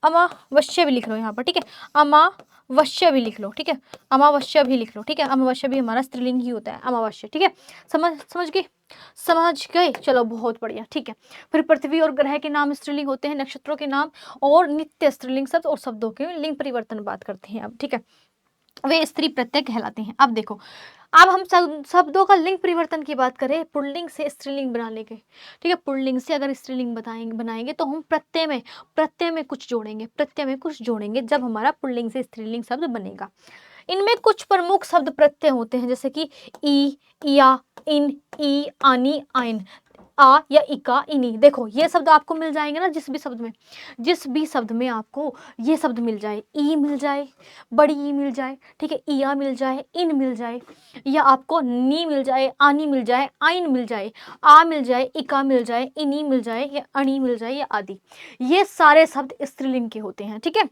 अमावस्या भी लिख लो यहाँ पर। ठीक है, अमावस्या भी लिख लो। ठीक है, अमावस्या भी लिख लो। ठीक है, अमावस्या भी हमारा स्त्रीलिंग ही होता है, अमावस्या। ठीक है, समझ गए, समझ गए, चलो बहुत बढ़िया। ठीक है, फिर पृथ्वी और ग्रह के नाम स्त्रीलिंग होते हैं, नक्षत्रों के नाम और नित्य स्त्रीलिंग शब्द और शब्दों के लिंग परिवर्तन बात करते हैं अब। ठीक है, वे स्त्री प्रत्यय कहलाते हैं। अब देखो, अब हम शब्दों का लिंग परिवर्तन की बात करें, पुल्लिंग से स्त्रीलिंग बनाने के। ठीक है, पुल्लिंग से अगर स्त्रीलिंग बनाएंगे तो हम प्रत्यय में कुछ जोड़ेंगे, प्रत्यय में कुछ जोड़ेंगे, जब हमारा पुल्लिंग से स्त्रीलिंग शब्द बनेगा। इनमें कुछ प्रमुख शब्द प्रत्यय होते हैं, जैसे कि ई, या, इन, ई, आनी, आइन, आ या इका, इनी। देखो ये शब्द आपको मिल जाएंगे ना, जिस भी शब्द में आपको ये शब्द मिल जाए, ई मिल जाए, बड़ी ई मिल जाए, ठीक है, इया मिल जाए, इन मिल जाए, या आपको नी मिल जाए, आनी मिल जाए, आइन मिल जाए, आ मिल जाए, इका मिल जाए, इनी मिल जाए, या अणी मिल जाए, या आदि, ये सारे शब्द स्त्रीलिंग के होते हैं। ठीक है,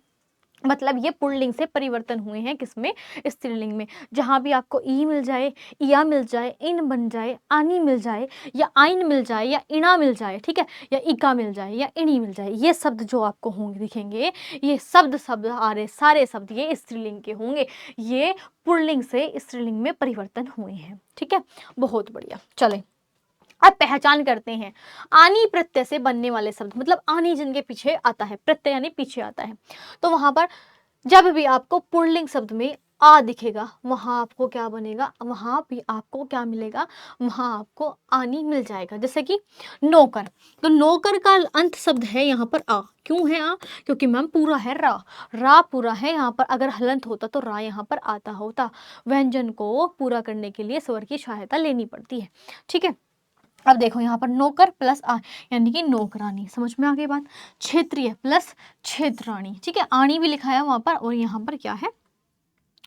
मतलब ये पुल्लिंग से परिवर्तन हुए हैं, किसमें, स्त्रीलिंग में। जहां भी आपको ई मिल जाए, इया मिल जाए, इन बन जाए, आनी मिल जाए, या आइन मिल जाए, या इना मिल जाए, ठीक है, या इका मिल जाए, या इनी मिल जाए, ये शब्द जो आपको होंगे दिखेंगे, ये शब्द आ रहे सारे शब्द ये स्त्रीलिंग के होंगे। ये पुल्लिंग से स्त्रीलिंग में परिवर्तन हुए हैं। ठीक है, बहुत बढ़िया। चले अब पहचान करते हैं आनी प्रत्यय से बनने वाले शब्द, मतलब आनी जिनके पीछे आता है, प्रत्यय यानी पीछे आता है, तो वहां पर जब भी आपको पुल्लिंग शब्द में आ दिखेगा, वहां आपको क्या बनेगा, वहां भी आपको क्या मिलेगा, वहां आपको आनी मिल जाएगा। जैसे कि नौकर, तो नौकर का अंत शब्द है यहाँ पर आ। क्यों है आ, क्योंकि मैम पूरा है रा पूरा है यहाँ पर, अगर हलंत होता तो रा यहाँ पर आता होता। व्यंजन को पूरा करने के लिए स्वर की सहायता लेनी पड़ती है। ठीक है, अब देखो यहाँ पर नौकर प्लस आ यानी कि नौकरानी, समझ में आ गई बात। क्षेत्रीय प्लस क्षेत्राणी। ठीक है, आणी भी लिखा है वहां पर, और यहाँ पर क्या है,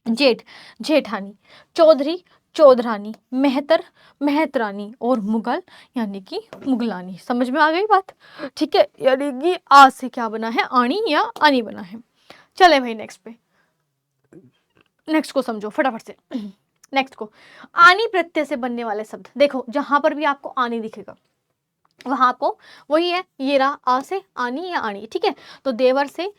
जेठ, जेठानी। चौधरी, चौधरानी। मेहतर, मेहतरानी। और मुगल यानी कि मुगलानी। समझ में आ गई बात। ठीक है, यानी कि आ से क्या बना है, आणी या आनी बना है। चले भाई नेक्स्ट पे, नेक्स्ट को समझो फटाफट से। नेक्स्ट को, आनी प्रत्यय से बनने वाले शब्द। देखो जहां पर भी आपको आनी दिखेगा, वहां आपको वही है, ये रहा, आ से आनी या आनी। ठीक है, तो देवर से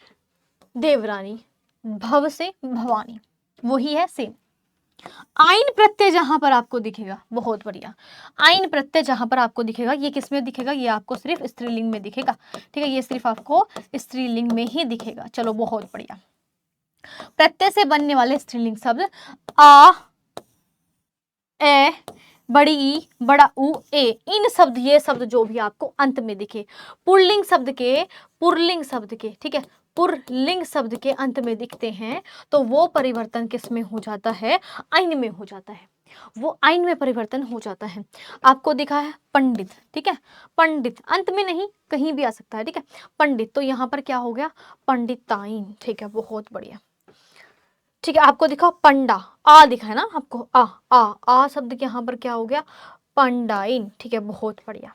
देवरानी, भव से भवानी, वही है सेम। आइन प्रत्यय जहां पर आपको दिखेगा, बहुत बढ़िया, आइन प्रत्यय जहां पर आपको दिखेगा, ये किस में दिखेगा, ये आपको सिर्फ स्त्रीलिंग में दिखेगा, ठीक है, ये सिर्फ आपको स्त्रीलिंग में ही दिखेगा। चलो बहुत बढ़िया। प्रत्यय से बनने वाले स्त्रीलिंग शब्द आ, ए, बड़ी ई, बड़ा ऊ, ए, इन शब्द, ये शब्द जो भी आपको अंत में दिखे, पुल्लिंग शब्द के, पुल्लिंग शब्द के, ठीक है, पुल्लिंग शब्द के अंत में दिखते हैं तो वो परिवर्तन किस में हो जाता है, आइन में हो जाता है, वो आइन में परिवर्तन हो जाता है। आपको दिखा है पंडित, ठीक है, पंडित अंत में नहीं, कहीं भी आ सकता है, ठीक है, पंडित, तो यहाँ पर क्या हो गया, पंडिताइन, ठीक है, बहुत बढ़िया, ठीक है। आपको दिखा पंडा, आ दिखा है ना आपको, आ शब्द के यहाँ पर क्या हो गया, पंडाइन, ठीक है, बहुत बढ़िया,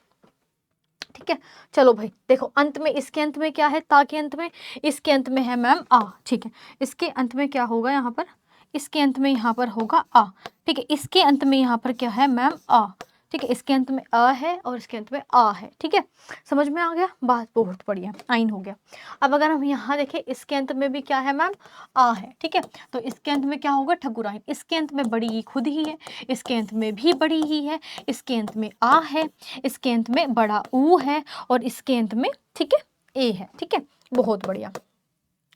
ठीक है। चलो भाई देखो, अंत में, इसके अंत में क्या है, ता के अंत में, इसके अंत में है मैम आ, ठीक है, इसके अंत में क्या होगा यहाँ पर, इसके अंत में यहाँ पर होगा आ, ठीक है, इसके अंत में यहाँ पर क्या है मैम आ, ठीक है, इसके अंत में अ है और इसके अंत में आ है, ठीक है, समझ में आ गया बात, बहुत बढ़िया, आइन हो गया। अब अगर हम यहाँ देखें, इसके अंत में भी क्या है मैम, आ है, ठीक है, तो इसके अंत में क्या होगा, ठकुराइन, इसके अंत में बड़ी ई खुद ही है, इसके अंत में भी बड़ी ही है, इसके अंत में आ है, इसके अंत में बड़ा ऊ है और इसके अंत में, ठीक है, ए है, ठीक है, बहुत बढ़िया,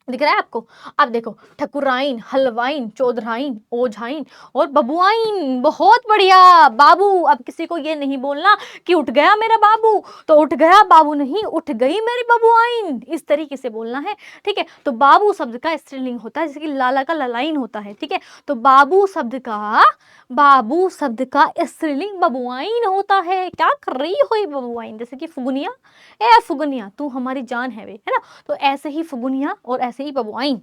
दिख रहा है आपको। अब देखो, ठकुराइन, हलवाइन, चौधराइन, ओझाइन और बबुआइन, बहुत बढ़िया, बाबू, अब किसी को ये नहीं बोलना कि उठ गया मेरा बाबू, तो उठ गया बाबू नहीं, उठ गई मेरी बबुआइन, इस तरीके से बोलना है, ठीक है। तो बाबू शब्द का स्त्रीलिंग होता है, जैसे कि लाला का ललाइन होता है, ठीक है, तो बाबू शब्द का स्त्रीलिंग बबुआइन होता है। क्या कर रही हो ये बबुआइन, जैसे कि फुगुनिया, ए फुगुनिया तू हमारी जान है वे, है ना, तो ऐसे ही फुगुनिया और ऐसे ही बबुआइन,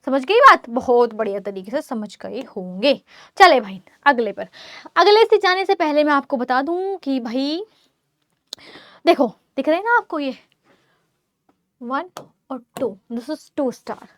समझ गई बात, बहुत बढ़िया तरीके से समझ गए होंगे। चले भाई अगले पर, अगले से जाने से पहले मैं आपको बता दूं कि भाई देखो, दिख रहे हैं ना आपको ये 1 और 2, दिस इज 2 स्टार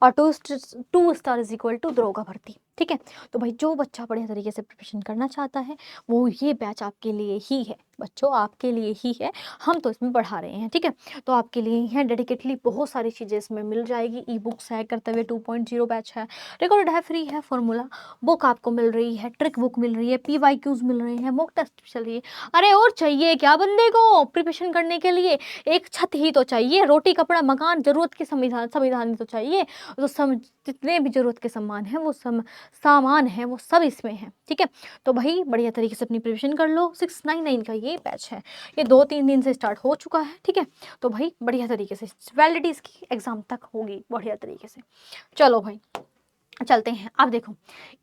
और 2 स्टार इज इक्वल टू दरोगा भर्ती, ठीक है। तो भाई जो बच्चा बढ़िया तरीके से प्रिपरेशन करना चाहता है वो ये बैच आपके लिए ही है, बच्चों आपके लिए ही है, हम तो इसमें पढ़ा रहे हैं, ठीक है, तो आपके लिए ही है, डेडिकेटली बहुत सारी चीज़ें इसमें मिल जाएगी, ई बुक्स है, कर्तव्य 2.0 बैच है, रिकॉर्ड है, फ्री है, फॉर्मूला बुक आपको मिल रही है, ट्रिक बुक मिल रही है, PYQs मिल रहे हैं, मॉक टेस्ट चल रही है, अरे और चाहिए क्या बंदे को प्रिपरेशन करने के लिए, एक छत ही तो चाहिए, रोटी कपड़ा मकान, जरूरत के संविधान तो चाहिए, तो जितने भी जरूरत के सामान हैं वो सामान है वो सब इसमें है, ठीक है। तो भाई बढ़िया तरीके से अपनी प्रिपरेशन कर लो, 699 का ये बैच है, ये 2-3 दिन से स्टार्ट हो चुका है, ठीक है, तो भाई बढ़िया तरीके से वैलिडिटी इसकी एग्जाम तक होगी बढ़िया तरीके से। चलो भाई चलते हैं। अब देखो,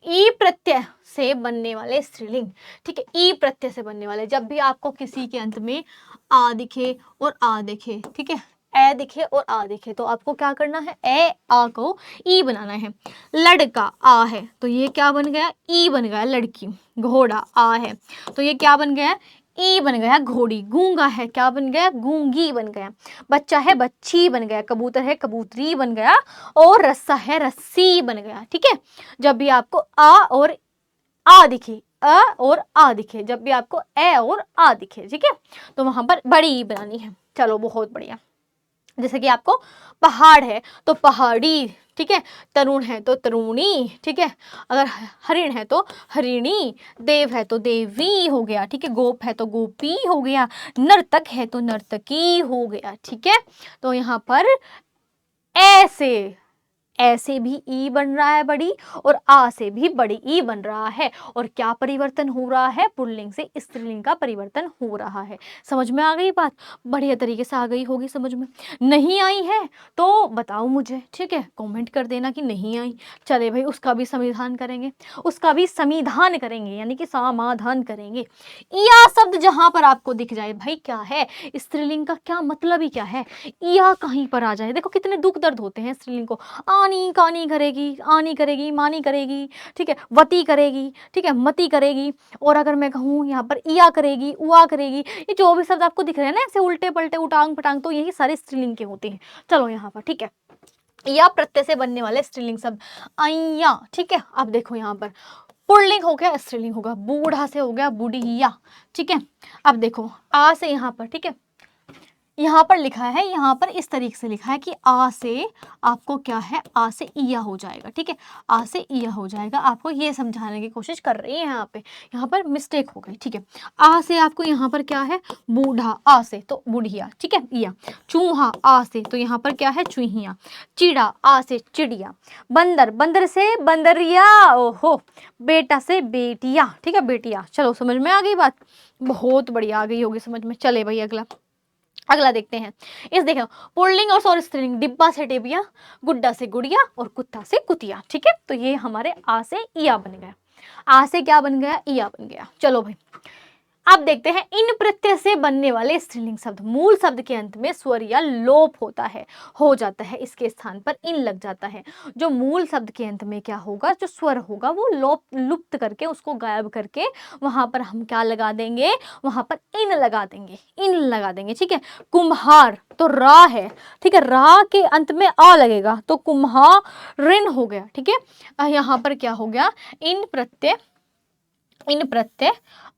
ई प्रत्यय से बनने वाले स्त्रीलिंग, ठीक है, ई प्रत्यय से बनने वाले, जब भी आपको किसी के अंत में आ दिखे और आ दिखे, ठीक है, ए दिखे और आ दिखे, तो आपको क्या करना है, ए आ को ई बनाना है। लड़का आ है तो ये क्या बन गया, ई बन गया, लड़की, घोड़ा आ है तो ये क्या बन गया, ई बन गया, घोड़ी, गूंगा है क्या बन गया, गूंगी बन गया, बच्चा है बच्ची बन गया, कबूतर है कबूतरी बन गया और रस्सा है रस्सी बन गया, ठीक है। जब भी आपको आ और आ दिखे, अ और आ दिखे, जब भी आपको ए और आ दिखे, ठीक है, तो वहां पर बड़ी ई बनानी है। चलो बहुत बढ़िया, जैसे कि आपको पहाड़ है तो पहाड़ी, ठीक है, तरुण है तो तरुणी, ठीक है, अगर हरिण है तो हरिणी, देव है तो देवी हो गया, ठीक है, गोप है तो गोपी हो गया, नर्तक है तो नर्तकी हो गया, ठीक है। तो यहाँ पर ऐसे भी ई बन रहा है बड़ी और आ से भी बड़ी ई बन रहा है, और क्या परिवर्तन हो रहा है, पुल्लिंग से स्त्रीलिंग का परिवर्तन हो रहा है। समझ में आ गई बात, बढ़िया तरीके से आ गई होगी समझ में, नहीं आई है तो बताओ मुझे, ठीक है, कमेंट कर देना कि नहीं आई। चले भाई उसका भी संविधान करेंगे, उसका भी संविधान करेंगे, यानी कि समाधान करेंगे। या शब्द जहां पर आपको दिख जाए, भाई क्या है स्त्रीलिंग का, क्या मतलब ही क्या है, या कहीं पर आ जाए, देखो कितने दुख दर्द होते हैं स्त्रीलिंग को, आनी कानी करेगी, आनी करेगी, मानी करेगी, ठीक है, वती करेगी, ठीक है, मती करेगी, और अगर मैं कहूँ यहाँ पर इया करेगी, उआ करेगी, ये जो भी शब्द आपको दिख रहे हैं ना ऐसे उल्टे पलटे उटांग पटांग, तो यही सारे स्त्रीलिंग के होते हैं। चलो यहाँ पर, ठीक है, या प्रत्यय से बनने वाले स्त्रीलिंग शब्द आइया, ठीक है। अब देखो यहाँ पर पुल्लिंग हो गया, स्त्रीलिंग होगा, बूढ़ा से हो गया बुढ़िया, ठीक है। अब देखो आ से यहाँ पर, ठीक है, यहाँ पर लिखा है, यहाँ पर इस तरीके से लिखा है कि आ से आपको क्या है, आ से इया हो जाएगा, ठीक है, आ से इया हो जाएगा। आपको ये समझाने की कोशिश कर रही है यहाँ पे मिस्टेक हो गई, ठीक है। आ से आपको यहाँ पर क्या है, बूढ़ा, आ से तो बुढ़िया, ठीक है, इया। चूहा, आ से तो यहाँ पर क्या है, चूहिया। चिड़ा, आ से चिड़िया। बंदर, बंदर से बंदरिया, ओहो। बेटा से बेटिया, ठीक है, बेटिया। चलो समझ में आ गई बात, बहुत बढ़िया आ गई होगी समझ में। चले भाई अगला देखते हैं। इस देखो, पुल्लिंग और स्त्रीलिंग, डिब्बा से डिबिया, गुड्डा से गुड़िया और कुत्ता से कुतिया, ठीक है। तो ये हमारे आ से इया बन गया, आ से क्या बन गया, इया बन गया। चलो भाई अब देखते हैं इन प्रत्यय से बनने वाले स्त्रीलिंग शब्द। मूल शब्द के अंत में स्वर या लोप होता है, हो जाता है, इसके स्थान पर इन लग जाता है। जो मूल शब्द के अंत में क्या होगा, जो स्वर होगा वो लुप्त करके, उसको गायब करके वहां पर हम क्या लगा देंगे, वहां पर इन लगा देंगे, इन लगा देंगे, ठीक है। कुम्हार तो रा है, ठीक है, रा के अंत में आ लगेगा तो कुम्हारिन हो गया, ठीक है। यहाँ पर क्या हो गया, इन प्रत्यय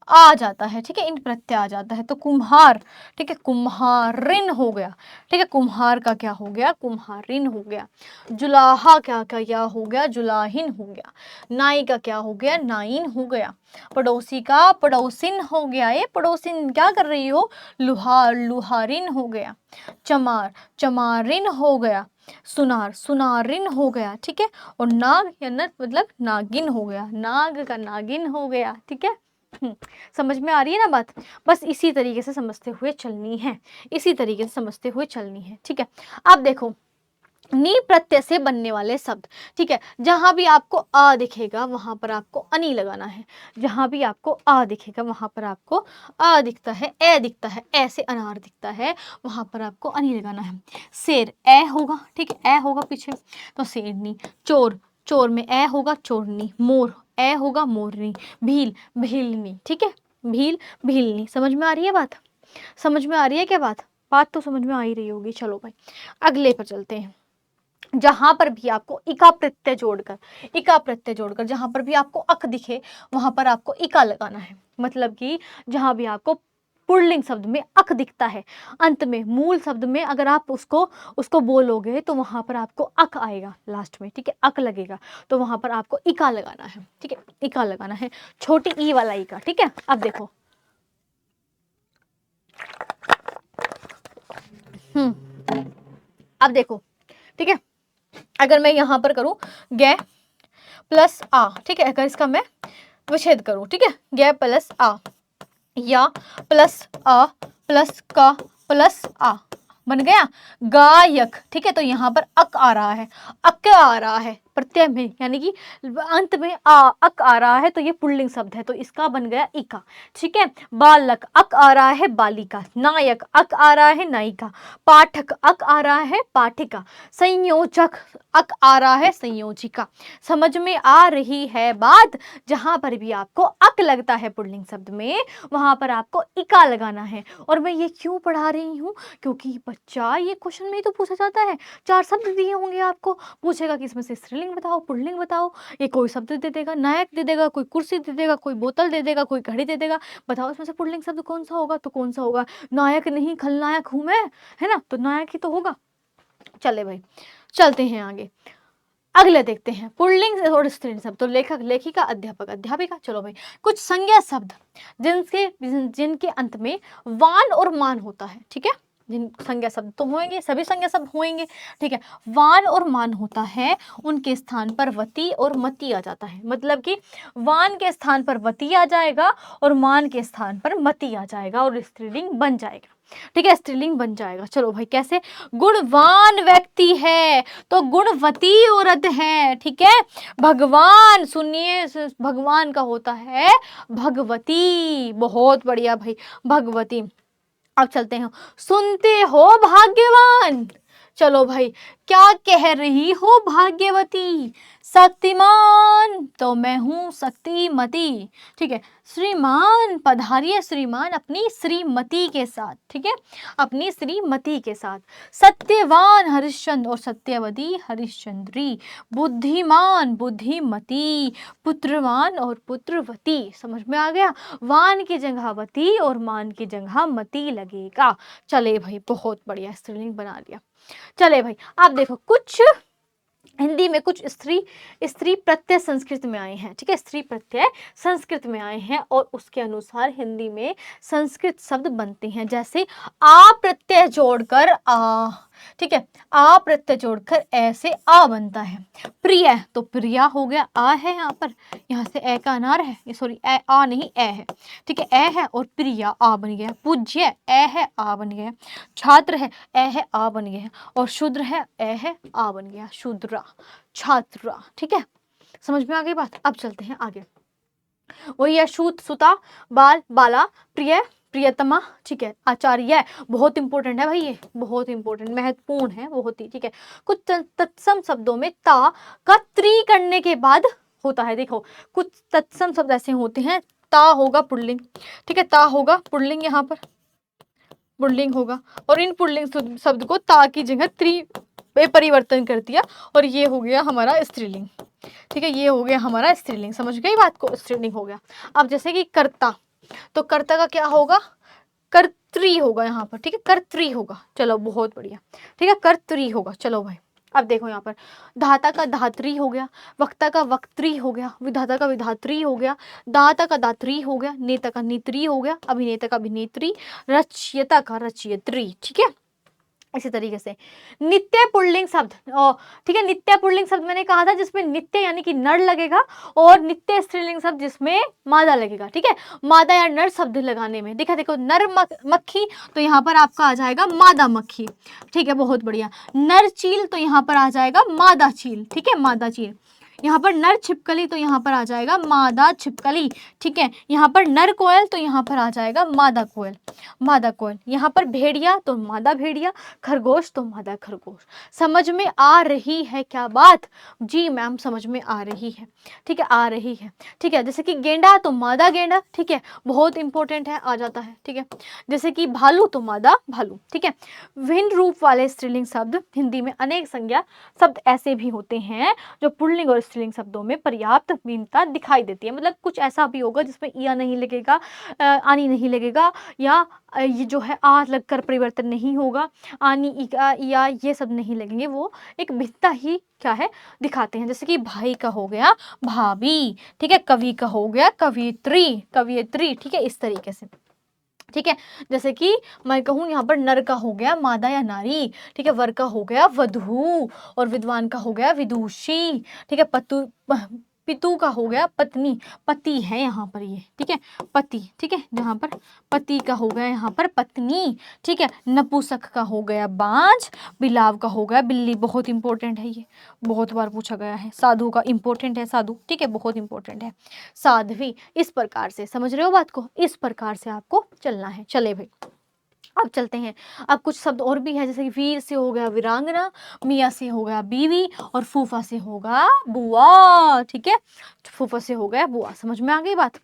आ जाता है, ठीक है, इन प्रत्यय आ जाता है तो कुम्हार, ठीक है, कुम्हारिन हो गया, ठीक है। कुम्हार का क्या हो गया, कुम्हारिन हो गया। जुलाहा क्या हो गया, जुलाहिन हो गया। नाई का क्या हो गया, नाइन हो गया। पड़ोसी का पड़ोसिन हो गया, ये पड़ोसिन क्या कर रही हो, लुहार, लुहारिन हो गया। चमार, चमारिन हो गया। सुनार, सुनारिन हो गया, ठीक है। और नाग या नर मतलब नागिन हो गया, नाग का नागिन हो गया, ठीक है। समझ में आ रही है ना बात। बस इसी तरीके से समझते हुए चलनी है, इसी तरीके से समझते हुए चलनी है, ठीक है। अब देखो नी प्रत्यय से बनने वाले शब्द, ठीक है। जहां भी आपको आ दिखेगा वहां पर आपको अनि लगाना है, जहां भी आपको आ दिखेगा वहां पर आपको आ दिखता है, ए दिखता है, ऐसे अनार दिखता है, वहां पर आपको अनि लगाना है। शेर, ए होगा, ठीक है, ए होगा पीछे तो शेरनी। चोर, चोर में ए होगा, चोरनी। मोर, ए होगा, मोरनी। भील, भीलनी, ठीक है, भील, भीलनी। समझ में आ रही है बात, समझ में आ रही है क्या बात, बात तो समझ में आ ही रही होगी। चलो भाई अगले पर चलते हैं। जहां पर भी आपको इका प्रत्यय जोड़कर जहां पर भी आपको अक दिखे वहां पर आपको इका लगाना है। मतलब कि जहां भी आपको पुल्लिंग शब्द में अक दिखता है, अंत में मूल शब्द में अगर आप उसको बोलोगे तो वहां पर आपको अक आएगा लास्ट में, ठीक है, अक लगेगा तो वहां पर आपको इका लगाना है, ठीक है, इका लगाना है, छोटी ई वाला इका, ठीक है। अब देखो अब देखो, ठीक है, अगर मैं यहां पर करूं गे प्लस आ, ठीक है, अगर इसका मैं विच्छेद करूं, ठीक है, गे प्लस आ या प्लस आ प्लस का प्लस आ बन गया गायक, ठीक है। तो यहाँ पर अक आ रहा है, अक आ रहा है प्रत्यय में, यानी कि अंत में अक आ रहा है तो ये पुल्लिंग शब्द है तो इसका बन गया इका, ठीक है। बालक, अक आ रहा है बालिका। नायक, अक आ रहा है नायिका। पाठक, अक आ रहा है पाठिका। संयोजक, अक आ रहा है संयोजिका। समझ में आ रही है बात। जहां पर भी आपको अक लगता है पुल्लिंग शब्द में वहां पर आपको इका लगाना है। और मैं ये क्यों पढ़ा रही हूँ, क्योंकि बच्चा ये क्वेश्चन में ही तो पूछा जाता है, 4 शब्द दिए होंगे आपको, पूछेगा कि इसमें से स्त्रीलिंग बताओ, पुल्लिंग बताओ, ये कोई शब्द दे देगा, नायक दे देगा, कोई कुर्सी दे देगा, कोई बोतल दे देगा, कोई घड़ी दे देगा, बताओ इसमें से पुल्लिंग शब्द कौन सा होगा, तो कौन सा होगा, नायक नहीं खलनायक हूं मैं, है ना, तो नायक ही तो होगा। चले भाई चलते हैं आगे, अगले देखते हैं पुल्लिंग और स्त्रीलिंग शब्द। तो लेखक, लेखिका, अध्यापक, अध्यापिका। चलो भाई कुछ संज्ञा शब्द जिनके अंत में वान और मान होता है, ठीक है, जिन संज्ञा शब्द तो होंगे, सभी संज्ञा शब्द होंगे, ठीक है, वान और मान होता है, उनके स्थान पर वती और मती आ जाता है। मतलब कि वान के स्थान पर वती आ जाएगा और मान के स्थान पर मती आ जाएगा और स्त्रीलिंग बन जाएगा, ठीक है, स्त्रीलिंग बन जाएगा। चलो भाई कैसे, गुणवान व्यक्ति है तो गुणवती औरत है, ठीक है। भगवान, सुनिए, भगवान का होता है भगवती, बहुत बढ़िया भाई, भगवती। अब चलते हैं, सुनते हो भाग्यवान, चलो भाई, क्या कह रही हो भाग्यवती, शक्तिमान तो मैं हूं शक्तिमती। ठीक है, श्रीमान पधारिए श्रीमान अपनी श्रीमती के साथ। ठीक है, अपनी श्रीमती के साथ। सत्यवान हरिश्चंद्र और सत्यवती हरिश्चंद्री, बुद्धिमान बुद्धिमती, पुत्रवान और पुत्रवती। समझ में आ गया, वान की जगह वती और मान की जगह मती लगेगा। चले भाई, बहुत बढ़िया स्त्रीलिंग बना लिया। चले भाई, आप देखो कुछ हिंदी में कुछ स्त्री स्त्री प्रत्यय संस्कृत में आए हैं। ठीक है, स्त्री प्रत्यय संस्कृत में आए हैं और उसके अनुसार हिंदी में संस्कृत शब्द बनते हैं। जैसे आ प्रत्यय जोड़कर आ, ठीक है, आ प्रत्यय जोड़कर ऐसे आ बनता है। प्रिय तो प्रिया हो गया, आ है यहाँ पर, यहाँ से ए का अनार है, सॉरी ए आ नहीं ए है। ठीक है, ए है और प्रिया आ बन गया। पूज्य ए है आ बन गया। छात्र है ए है आ बन गया। और शूद्र है ए है आ बन गया, शूद्रा छात्रा। ठीक है, समझ में आ गई बात। अब चलते हैं आगे। वही है सूत सुता, बाल बाला, प्रिय प्रियतमा। ठीक है, आचार्य बहुत इंपॉर्टेंट है भाई, ये बहुत इंपॉर्टेंट महत्वपूर्ण है बहुत ही। ठीक है, कुछ तत्सम शब्दों में ता का त्री करने के बाद होता है। देखो कुछ तत्सम शब्द ऐसे होते हैं, ता होगा पुल्लिंग। ठीक है, ता होगा पुल्लिंग, यहाँ पर पुल्लिंग होगा और इन पुल्लिंग शब्द को ता की जगह त्री पे परिवर्तन कर दिया और ये हो गया हमारा स्त्रीलिंग। ठीक है, ये हो गया हमारा स्त्रीलिंग। समझ गई बात को, स्त्रीलिंग हो गया। अब जैसे कि कर्ता, तो कर्ता का क्या होगा, कर्त्री होगा यहाँ पर। ठीक है, कर्त्री होगा। चलो बहुत बढ़िया। ठीक है, कर्त्री होगा। चलो भाई, अब देखो यहाँ पर धाता का धात्री हो गया, वक्ता का वक्त्री हो गया, विधाता का विधात्री हो गया, दाता का दात्री हो गया, नेता का नेत्री हो गया, अभिनेता का अभिनेत्री, रचयिता का रचयित्री। ठीक है, इसी तरीके से नित्य पुल्लिंग शब्द, ठीक है, नित्य पुल्लिंग शब्द मैंने कहा था जिसमें नित्य यानी कि नर लगेगा और नित्य स्त्रीलिंग शब्द जिसमें मादा लगेगा। ठीक है, मादा या नर शब्द लगाने में देखा, देखो नर मक्खी तो यहाँ पर आपका आ जाएगा मादा मक्खी। ठीक है, बहुत बढ़िया। नर चील तो यहाँ पर आ जाएगा मादा चील। ठीक है, मादा चील। यहाँ पर नर छिपकली तो यहाँ पर आ जाएगा मादा छिपकली। ठीक है, यहाँ पर नर कोयल तो यहाँ पर आ जाएगा मादा कोयल, मादा कोयल। यहाँ पर भेड़िया तो मादा भेड़िया, खरगोश तो मादा खरगोश। समझ में आ रही है क्या बात? जी मैम, समझ में आ रही है। ठीक है, आ रही है। ठीक है, जैसे कि गेंडा तो मादा गेंडा। ठीक है, बहुत इंपॉर्टेंट है, आ जाता है। ठीक है, जैसे कि भालू तो मादा भालू। ठीक है, भिन्न रूप वाले स्त्रीलिंग शब्द हिंदी में अनेक संज्ञा शब्द ऐसे भी होते हैं जो पुल्लिंग और स्त्रीलिंग शब्दों में पर्याप्त भिन्नता दिखाई देती है। मतलब कुछ ऐसा भी होगा जिसमें इया नहीं लगेगा, आनी नहीं लगेगा, या ये जो है आ लगकर परिवर्तन नहीं होगा, आनी इका या ये सब नहीं लगेंगे। वो एक भिन्नता ही क्या है दिखाते हैं। जैसे कि भाई का हो गया भाभी। ठीक है, कवि का हो गया कवियत्री कवियत्री। ठीक है, इस तरीके से। ठीक है, जैसे कि मैं कहूँ यहाँ पर नर का हो गया मादा या नारी। ठीक है, वर का हो गया वधू और विद्वान का हो गया विदुषी। ठीक है, पितु का हो गया पत्नी, पति है यहाँ पर ये। ठीक है, पति। ठीक है, जहाँ पर पति का हो गया यहाँ पर पत्नी। ठीक है, नपुंसक का हो गया बाज, बिलाव का हो गया बिल्ली। बहुत इंपॉर्टेंट है ये, बहुत बार पूछा गया है। साधु का इंपॉर्टेंट है साधु। ठीक है, बहुत इंपॉर्टेंट है साध्वी। इस प्रकार से समझ रहे हो बात को, इस प्रकार से आपको चलना है। चले भाई, अब चलते हैं। अब कुछ शब्द और भी है, जैसे कि वीर से हो गया वीरांगना, मियाँ से हो गया बीवी और फूफा से होगा बुआ। ठीक है, फूफा से हो गया बुआ। समझ में आ गई बात?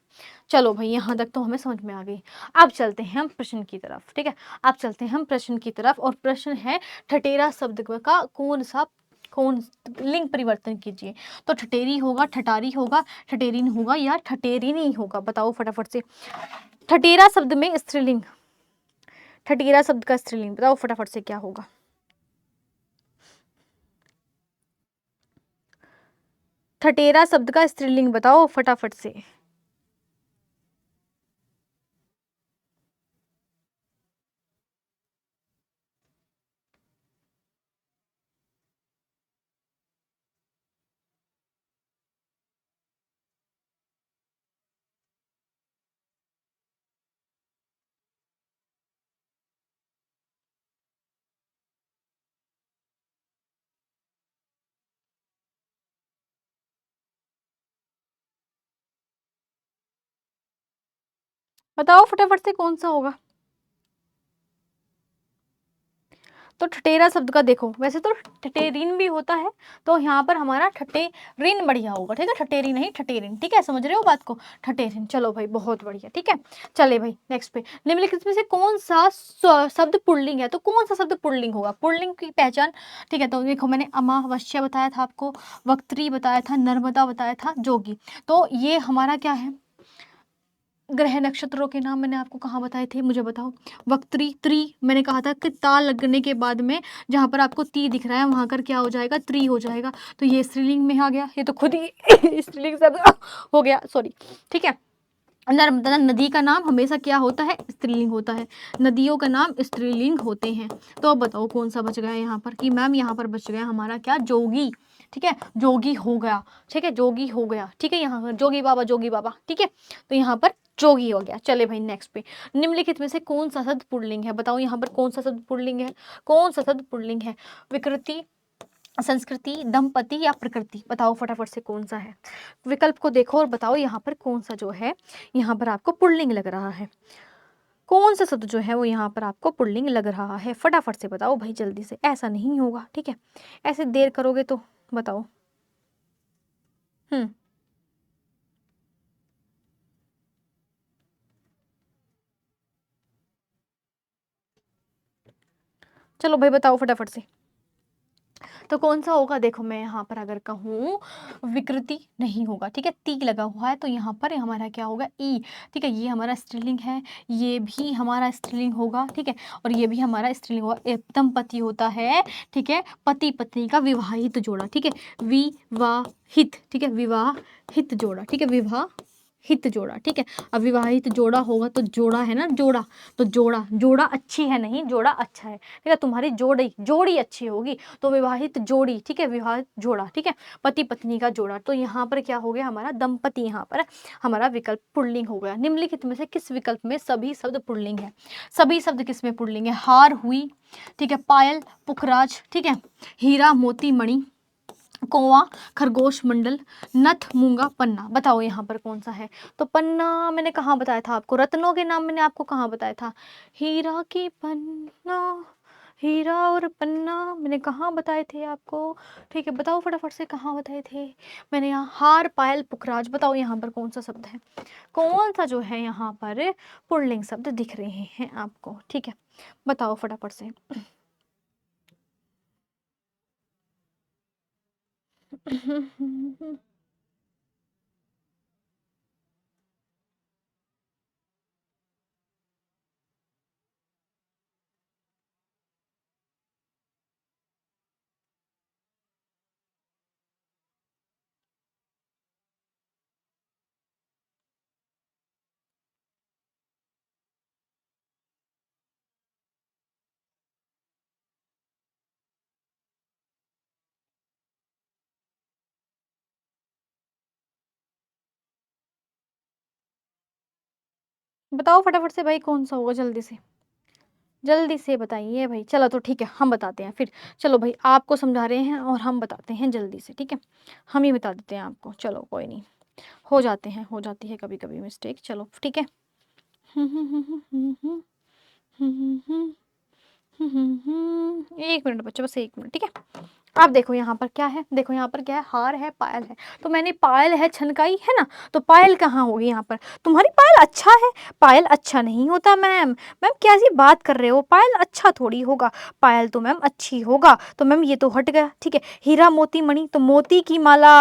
चलो भाई, यहाँ तक तो हमें समझ में आ गई। अब चलते हैं हम प्रश्न की तरफ। ठीक है, अब चलते हैं हम प्रश्न की तरफ और प्रश्न है ठटेरा शब्द का कौन लिंग परिवर्तन कीजिए। तो ठटेरी होगा, ठटारी होगा, ठटेरीन होगा या ठटेरीनी होगा? बताओ फटाफट से। ठटेरा शब्द में स्त्रीलिंग, ठटेरा शब्द का स्त्रीलिंग बताओ फटाफट से क्या होगा? ठटेरा शब्द का स्त्रीलिंग बताओ फटाफट से। बताओ फटाफट से कौन सा होगा? तो ठटेरा शब्द का देखो, वैसे तो ठटेरिन भी होता है, तो यहाँ पर हमारा ठटेरिन बढ़िया होगा, ठीक है, ठटेरी नहीं ठटेरिन, ठीक है, समझ रहे हो बात को, ठटेरिन। चलो भाई बहुत बढ़िया, ठीक है। चले भाई नेक्स्ट पे, निम्नलिखित में से कौन सा शब्द पुल्लिंग है, तो कौन सा शब्द पुल्लिंग होगा, पुल्लिंग की पहचान, ठीक है। तो देखो मैंने अमावस्या बताया था आपको, वक्त्री बताया था, नर्मदा बताया था, जोगी। तो ये हमारा क्या है, ग्रह नक्षत्रों के नाम मैंने आपको कहाँ बताए थे, मुझे बताओ। वक्त्री, त्री मैंने कहा था कि ता लगने के बाद में जहाँ पर आपको ती दिख रहा है वहां कर क्या हो जाएगा, त्री हो जाएगा। तो ये स्त्रीलिंग में आ गया, ये तो खुद ही स्त्रीलिंग शब्द हो गया, सॉरी, ठीक है। नर्मदा नदी का नाम हमेशा क्या होता है, स्त्रीलिंग होता है, नदियों का नाम स्त्रीलिंग होते हैं। तो अब बताओ कौन सा बच गया यहाँ पर, कि मैम यहाँ पर बच गया हमारा क्या, जोगी, ठीक है, जोगी हो गया, ठीक है, जोगी हो गया, ठीक है, यहाँ पर जोगी बाबा, जोगी बाबा, ठीक है, तो यहाँ पर जोगी हो गया। चले भाई नेक्स्ट पे, निम्नलिखित में से कौन सा शब्द पुल्लिंग है, बताओ यहाँ पर कौन सा शब्द पुल्लिंग है, कौन सा शब्द पुल्लिंग है, विकृति, संस्कृति, दंपति या प्रकृति, बताओ फटाफट से कौन सा है। विकल्प को देखो और बताओ यहाँ पर कौन सा जो है यहाँ पर आपको पुल्लिंग लग रहा है, कौन सा शब्द जो है वो यहाँ पर आपको पुल्लिंग लग रहा है, फटाफट से बताओ भाई जल्दी से, ऐसा नहीं होगा, ठीक है, ऐसे देर करोगे तो बताओ। चलो भाई बताओ फटाफट से, तो कौन सा होगा, देखो मैं यहाँ पर अगर कहूँ विकृति नहीं होगा, ठीक है, ती लगा हुआ है, तो यहाँ पर हमारा क्या होगा, ई, ठीक है, ये हमारा स्त्रीलिंग है, ये भी हमारा स्त्रीलिंग होगा, ठीक है, और ये भी हमारा स्त्रीलिंग होगा। एकदम पति होता है, ठीक है, पति पत्नी का विवाहित जोड़ा, ठीक है, विवाहित, ठीक है, विवाहित जोड़ा, ठीक है, विवाह हित जोड़ा, ठीक है। अब विवाहित जोड़ा होगा तो जोड़ा है ना, जोड़ा, तो जोड़ा, जोड़ा अच्छी है नहीं, जोड़ा अच्छा है, ठीक है, तुम्हारी जोड़ी जोड़ी अच्छी होगी, तो विवाहित जोड़ी, ठीक है, विवाहित जोड़ा, ठीक है, पति पत्नी का जोड़ा। तो यहाँ पर क्या हो गया हमारा दंपति, यहाँ पर हमारा विकल्प पुल्लिंग हो गया। निम्नलिखित में से किस विकल्प में सभी शब्द पुल्लिंग है, सभी शब्द किस में पुल्लिंग है, हार हुई, ठीक है, पायल पुखराज, ठीक है, हीरा मोती मणि, कौवा खरगोश मंडल, नथ मूंगा पन्ना, बताओ यहाँ पर कौन सा है। तो पन्ना मैंने कहाँ बताया था आपको, रत्नों के नाम मैंने आपको कहाँ बताया था, हीरा की पन्ना, हीरा और पन्ना मैंने कहाँ बताए थे आपको, ठीक है, बताओ फटाफट से कहाँ बताए थे मैंने, यहाँ हार पायल पुखराज, बताओ यहाँ पर कौन सा शब्द है, कौन सा जो है यहाँ पर पुल्लिंग शब्द दिख रहे हैं आपको, ठीक है, बताओ फटाफट से। बताओ फटाफट से भाई कौन सा होगा, जल्दी से बताइए भाई। चलो तो ठीक है, हम बताते हैं फिर, चलो भाई आपको समझा रहे हैं और हम बताते हैं जल्दी से, ठीक है, हम ही बता देते हैं आपको, चलो कोई नहीं, हो जाते हैं, हो जाती है कभी कभी मिस्टेक, चलो ठीक है। एक मिनट बच्चों, बस एक मिनट, ठीक है। अब देखो यहाँ पर क्या है, देखो यहाँ पर क्या है, हार है पायल है, तो मैंने पायल है छनकाई है ना, तो पायल कहाँ होगी यहाँ पर, तुम्हारी पायल अच्छा है, पायल अच्छा नहीं होता मैम, मैम कैसी बात कर रहे हो, पायल अच्छा थोड़ी होगा, पायल तो मैम अच्छी होगा, तो मैम ये तो हट गया, ठीक है। हीरा मोती मणि, तो मोती की माला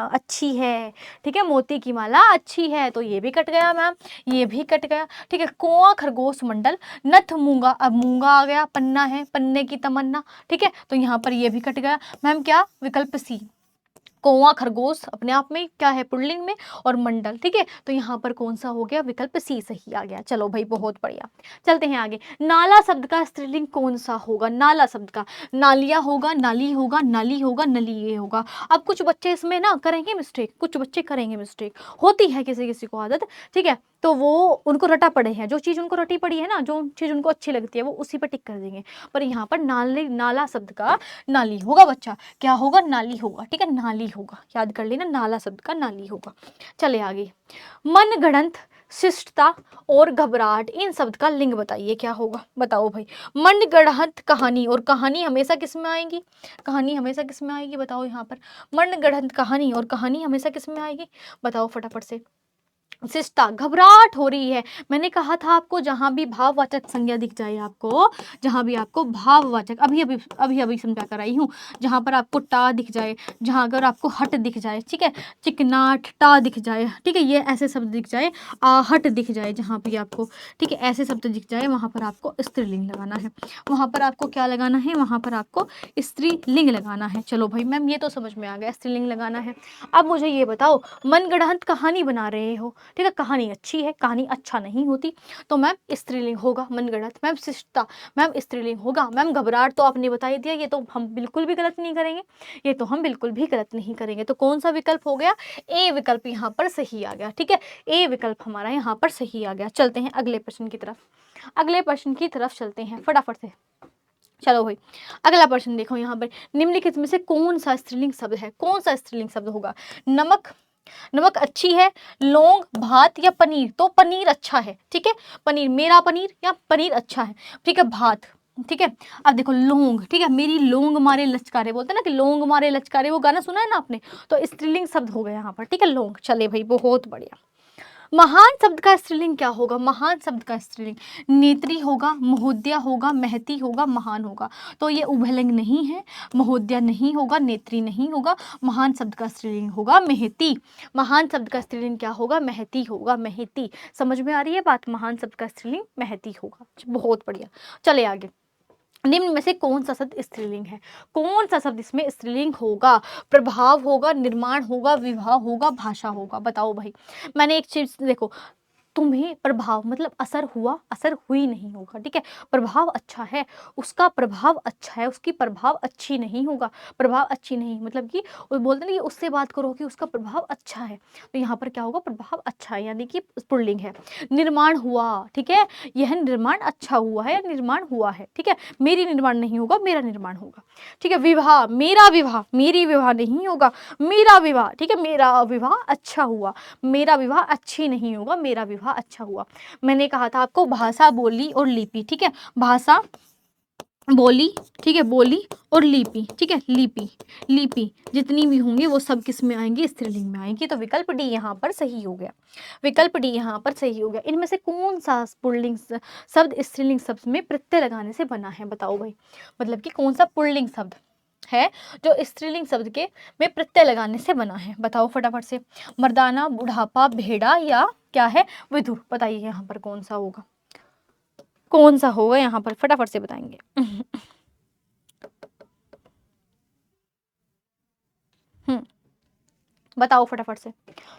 अच्छी है, ठीक है, मोती की माला अच्छी है, तो ये भी कट गया मैम, ये भी कट गया, ठीक है। कौआ खरगोश मंडल, नथ मूंगा, अब मूंगा आ गया, पन्ना है, पन्ने की तमन्ना, ठीक है, तो यहाँ पर ये भी कट गया मैम, क्या विकल्प सी, कौवा खरगोश अपने आप में क्या है पुल्लिंग में, और मंडल, ठीक है, तो यहाँ पर कौन सा हो गया, विकल्प सी सही आ गया। चलो भाई बहुत बढ़िया, चलते हैं आगे। नाला शब्द का स्त्रीलिंग कौन सा होगा, नाला शब्द का, नालिया होगा, नाली होगा, नाली होगा, नलिये होगा। अब कुछ बच्चे इसमें ना करेंगे मिस्टेक, कुछ बच्चे करेंगे मिस्टेक, होती है किसी किसी को आदत, ठीक है, तो वो उनको रटा पड़े हैं, जो चीज़ उनको रटी पड़ी है ना, जो चीज़ उनको अच्छी लगती है वो उसी पर टिक कर देंगे, पर यहाँ पर नाली, नाला शब्द का नाली होगा बच्चा, क्या होगा, नाली होगा, ठीक है, नाली होगा, याद कर लेना, नाला शब्द का नाली होगा। चले आगे, मनगढ़ंत शिष्टता और घबराहट, इन शब्द का लिंग बताइए क्या होगा, बताओ भाई। मनगढ़ंत कहानी, और कहानी हमेशा किस में आएगी, कहानी हमेशा किस में आएगी, बताओ यहाँ पर। मनगढ़ंत कहानी, और कहानी हमेशा किस में आएगी, बताओ फटाफट से। शिष्टता, घबराहट हो रही है। मैंने कहा था आपको जहां भी भाववाचक संज्ञा दिख जाए आपको, जहां भी आपको भाववाचक, अभी समझा कर आई हूँ, जहां पर आपको टा दिख जाए, जहां अगर आपको हट दिख जाए, ठीक है, चिकनाट टा दिख जाए, ठीक है, ये ऐसे शब्द दिख जाए, आहट दिख जाए, जहां भी आपको, ठीक है, ऐसे शब्द दिख जाए, वहां पर आपको स्त्रीलिंग लगाना है। वहां पर आपको क्या लगाना है, वहां पर आपको स्त्रीलिंग लगाना है। चलो भाई मैम ये तो समझ में आ गया, स्त्रीलिंग लगाना है। अब मुझे ये बताओ, मनगढ़ंत कहानी बना रहे हो, ठीक है, कहानी अच्छी है, कहानी अच्छा नहीं होती तो मैम स्त्रीलिंग होगा मनगढ़ंत। मैम शिष्टता, मैम स्त्रीलिंग होगा। मैम घबराहट तो आपने बता ही दिया, ये तो हम बिल्कुल भी गलत नहीं करेंगे, ये तो हम बिल्कुल भी गलत नहीं करेंगे। तो कौन सा विकल्प हो गया, ए विकल्प यहाँ पर सही आ गया, ठीक है, ए विकल्प हमारा यहाँ पर सही आ गया। चलते हैं अगले प्रश्न की तरफ, अगले प्रश्न की तरफ चलते हैं फटाफट से। चलो भाई अगला प्रश्न देखो यहाँ पर, निम्नलिखित में से कौन सा स्त्रीलिंग शब्द है, कौन सा स्त्रीलिंग शब्द होगा। नमक, नमक अच्छी है, लौंग, भात या पनीर, तो पनीर अच्छा है, ठीक है, पनीर, मेरा पनीर या पनीर अच्छा है, ठीक है, भात, ठीक है। अब देखो लौंग, ठीक है, मेरी लौंग मारे लचकारे, बोलते हैं ना कि लौंग मारे लचकारे, वो गाना सुना है ना आपने, तो स्त्रीलिंग शब्द हो गया यहाँ पर, ठीक है, लौंग। चले भाई बहुत बढ़िया। महान शब्द का स्त्रीलिंग क्या होगा, महान शब्द का स्त्रीलिंग नेत्री होगा, महोदया होगा, महती होगा, महान होगा। तो ये उभयलिंग नहीं है, महोदया नहीं होगा, नेत्री नहीं होगा, महान शब्द का स्त्रीलिंग होगा महती। महान शब्द का स्त्रीलिंग क्या होगा, महती होगा, महती। समझ में आ रही है बात, महान शब्द का स्त्रीलिंग महती होगा। बहुत बढ़िया, चले आगे। निम्न में से कौन सा शब्द स्त्रीलिंग है, कौन सा शब्द इसमें स्त्रीलिंग होगा। प्रभाव होगा, निर्माण होगा, विवाह होगा, भाषा होगा, बताओ भाई। मैंने एक चीज देखो, तुम्हें प्रभाव मतलब असर हुआ, असर हुई नहीं होगा, ठीक है, प्रभाव अच्छा है, उसका प्रभाव अच्छा है, उसकी प्रभाव अच्छी नहीं होगा, प्रभाव अच्छी नहीं मतलब कि वो बोलते हैं ना कि उससे बात करो कि उसका प्रभाव अच्छा है, तो यहाँ पर क्या होगा, प्रभाव अच्छा है, यानी कि पुल्लिंग है। निर्माण हुआ, ठीक है, यह निर्माण अच्छा हुआ है या निर्माण हुआ है, ठीक है, मेरी निर्माण नहीं होगा, मेरा निर्माण होगा, ठीक है। विवाह, मेरा विवाह, मेरी विवाह नहीं होगा, मेरा विवाह, ठीक है, मेरा विवाह अच्छा हुआ, मेरा विवाह अच्छी नहीं होगा, मेरा विवाह अच्छा हुआ। मैंने कहा था आपको भाषा, बोली और लिपि, ठीक है, भाषा, बोली, ठीक है, बोली और लिपि, ठीक है, लिपि, लिपि जितनी भी होंगी वो सब किस में आएंगी, स्त्रीलिंग में आएंगी। तो विकल्प डी यहाँ पर सही हो गया, विकल्प डी यहाँ पर सही हो गया। इनमें से कौन सा पुल्लिंग शब्द स्त्रीलिंग शब्द में प्रत्यय लगाने से बना है, बताओ भाई, मतलब कि कौन सा पुल्लिंग शब्द है जो स्त्रीलिंग शब्द के में प्रत्यय लगाने से बना है, बताओ फटाफट से। मर्दाना, बुढ़ापा, भेड़ा या क्या है, विधुर, बताइए यहाँ पर कौन सा होगा, कौन सा होगा यहाँ पर, फटाफट से बताएंगे। बताओ फटाफट से,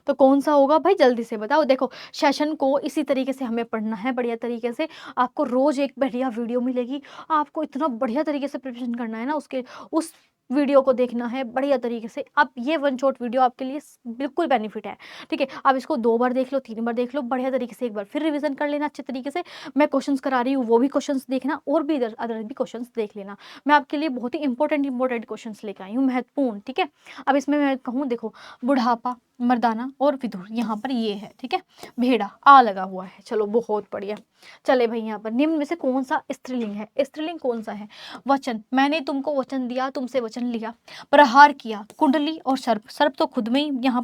तो कौन सा होगा भाई, जल्दी से बताओ। देखो सेशन को इसी तरीके से हमें पढ़ना है, बढ़िया तरीके से, आपको रोज एक बढ़िया वीडियो मिलेगी, आपको इतना बढ़िया तरीके से प्रिपरेशन करना है ना, उसके उस वीडियो को देखना है बढ़िया तरीके से। आप ये वन शॉट वीडियो आपके लिए बिल्कुल बेनिफिट है, ठीक है, आप इसको 2 बार देख लो, 3 बार देख लो, बढ़िया तरीके से एक बार फिर रिवीजन कर लेना अच्छे तरीके से। मैं क्वेश्चंस करा रही हूँ वो भी क्वेश्चंस देखना, और भी अदर भी क्वेश्चंस देख लेना। मैं आपके लिए बहुत ही इंपॉर्टेंट क्वेश्चंस लेकर आई हूँ, महत्वपूर्ण, ठीक है। अब इसमें मैं कहूँ, देखो बुढ़ापा, मर्दाना और विधुर, यहाँ पर ये है, ठीक है, भेड़ा आ लगा हुआ है। चलो बहुत बढ़िया। चले भाई यहाँ पर निम्न में से कौन सा स्त्रीलिंग है, स्त्रीलिंग कौन सा है। वचन, मैंने तुमको वचन दिया, तुमसे वचन लिया। प्रहार किया, कुंडली और सर्प, सर्प तो खुद में ही यहाँ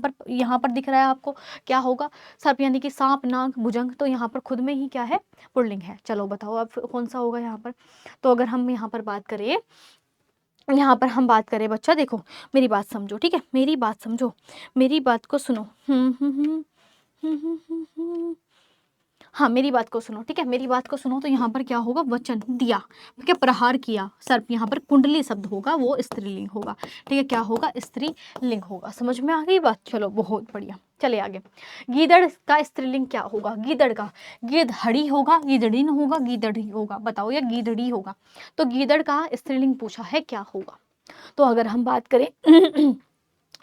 पर दिख रहा है आपको, क्या होगा, सर्प यानी कि सांप, नाग, भुजंग, तो यहाँ पर खुद में ही क्या है, पुल्लिंग है। चलो बताओ अब कौन सा होगा यहाँ पर। तो अगर हम यहाँ पर बात करें, यहाँ पर हम बात करें बच्चा, देखो मेरी बात समझो, ठीक है, मेरी बात समझो, मेरी बात को सुनो। हाँ मेरी बात को सुनो, ठीक है, मेरी बात को सुनो। तो यहाँ पर क्या होगा, वचन दिया, ठीक है, प्रहार किया, सर्प, यहाँ पर कुंडली शब्द होगा, वो स्त्रीलिंग होगा, ठीक है, क्या होगा, स्त्रीलिंग होगा। समझ में आ गई बात, चलो बहुत बढ़िया। चले आगे। गीदड़ का स्त्रीलिंग क्या होगा, गीदड़ का, गिदहड़ी होगा, गिदड़ीन होगा, गीदड़ी होगा, बताओ, या गीदड़ी होगा। तो गीदड़ का स्त्रीलिंग पूछा है, क्या होगा। तो अगर हम बात करें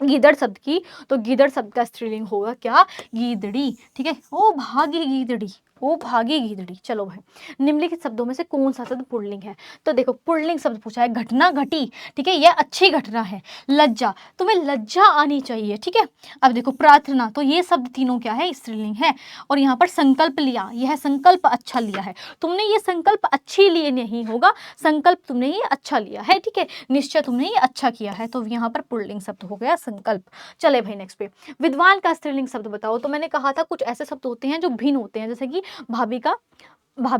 गीदड़ शब्द की, तो गीदड़ शब्द का स्त्रीलिंग होगा क्या, गीदड़ी, ठीक है। ओ भागी गीदड़ी, वो भागी गीदड़ी। चलो भाई, निम्नलिखित शब्दों में से कौन सा शब्द पुल्लिंग है? तो देखो पुल्लिंग शब्द पूछा है, घटना घटी, ठीक है, यह अच्छी घटना है। लज्जा, तुम्हें लज्जा आनी चाहिए, ठीक है। अब देखो प्रार्थना, तो ये शब्द तीनों क्या है? स्त्रीलिंग है। और यहाँ पर संकल्प लिया, यह संकल्प अच्छा लिया है। तुमने ये संकल्प अच्छी लिए नहीं होगा, संकल्प तुमने ये अच्छा लिया है, ठीक है, निश्चय तुमने ये अच्छा किया है, तो यहाँ पर पुल्लिंग शब्द हो गया संकल्प। चले भाई नेक्स्ट पे, विद्वान का स्त्रीलिंग शब्द बताओ। तो मैंने कहा था कुछ ऐसे शब्द होते हैं जो भिन्न होते हैं, जैसे कि भाभी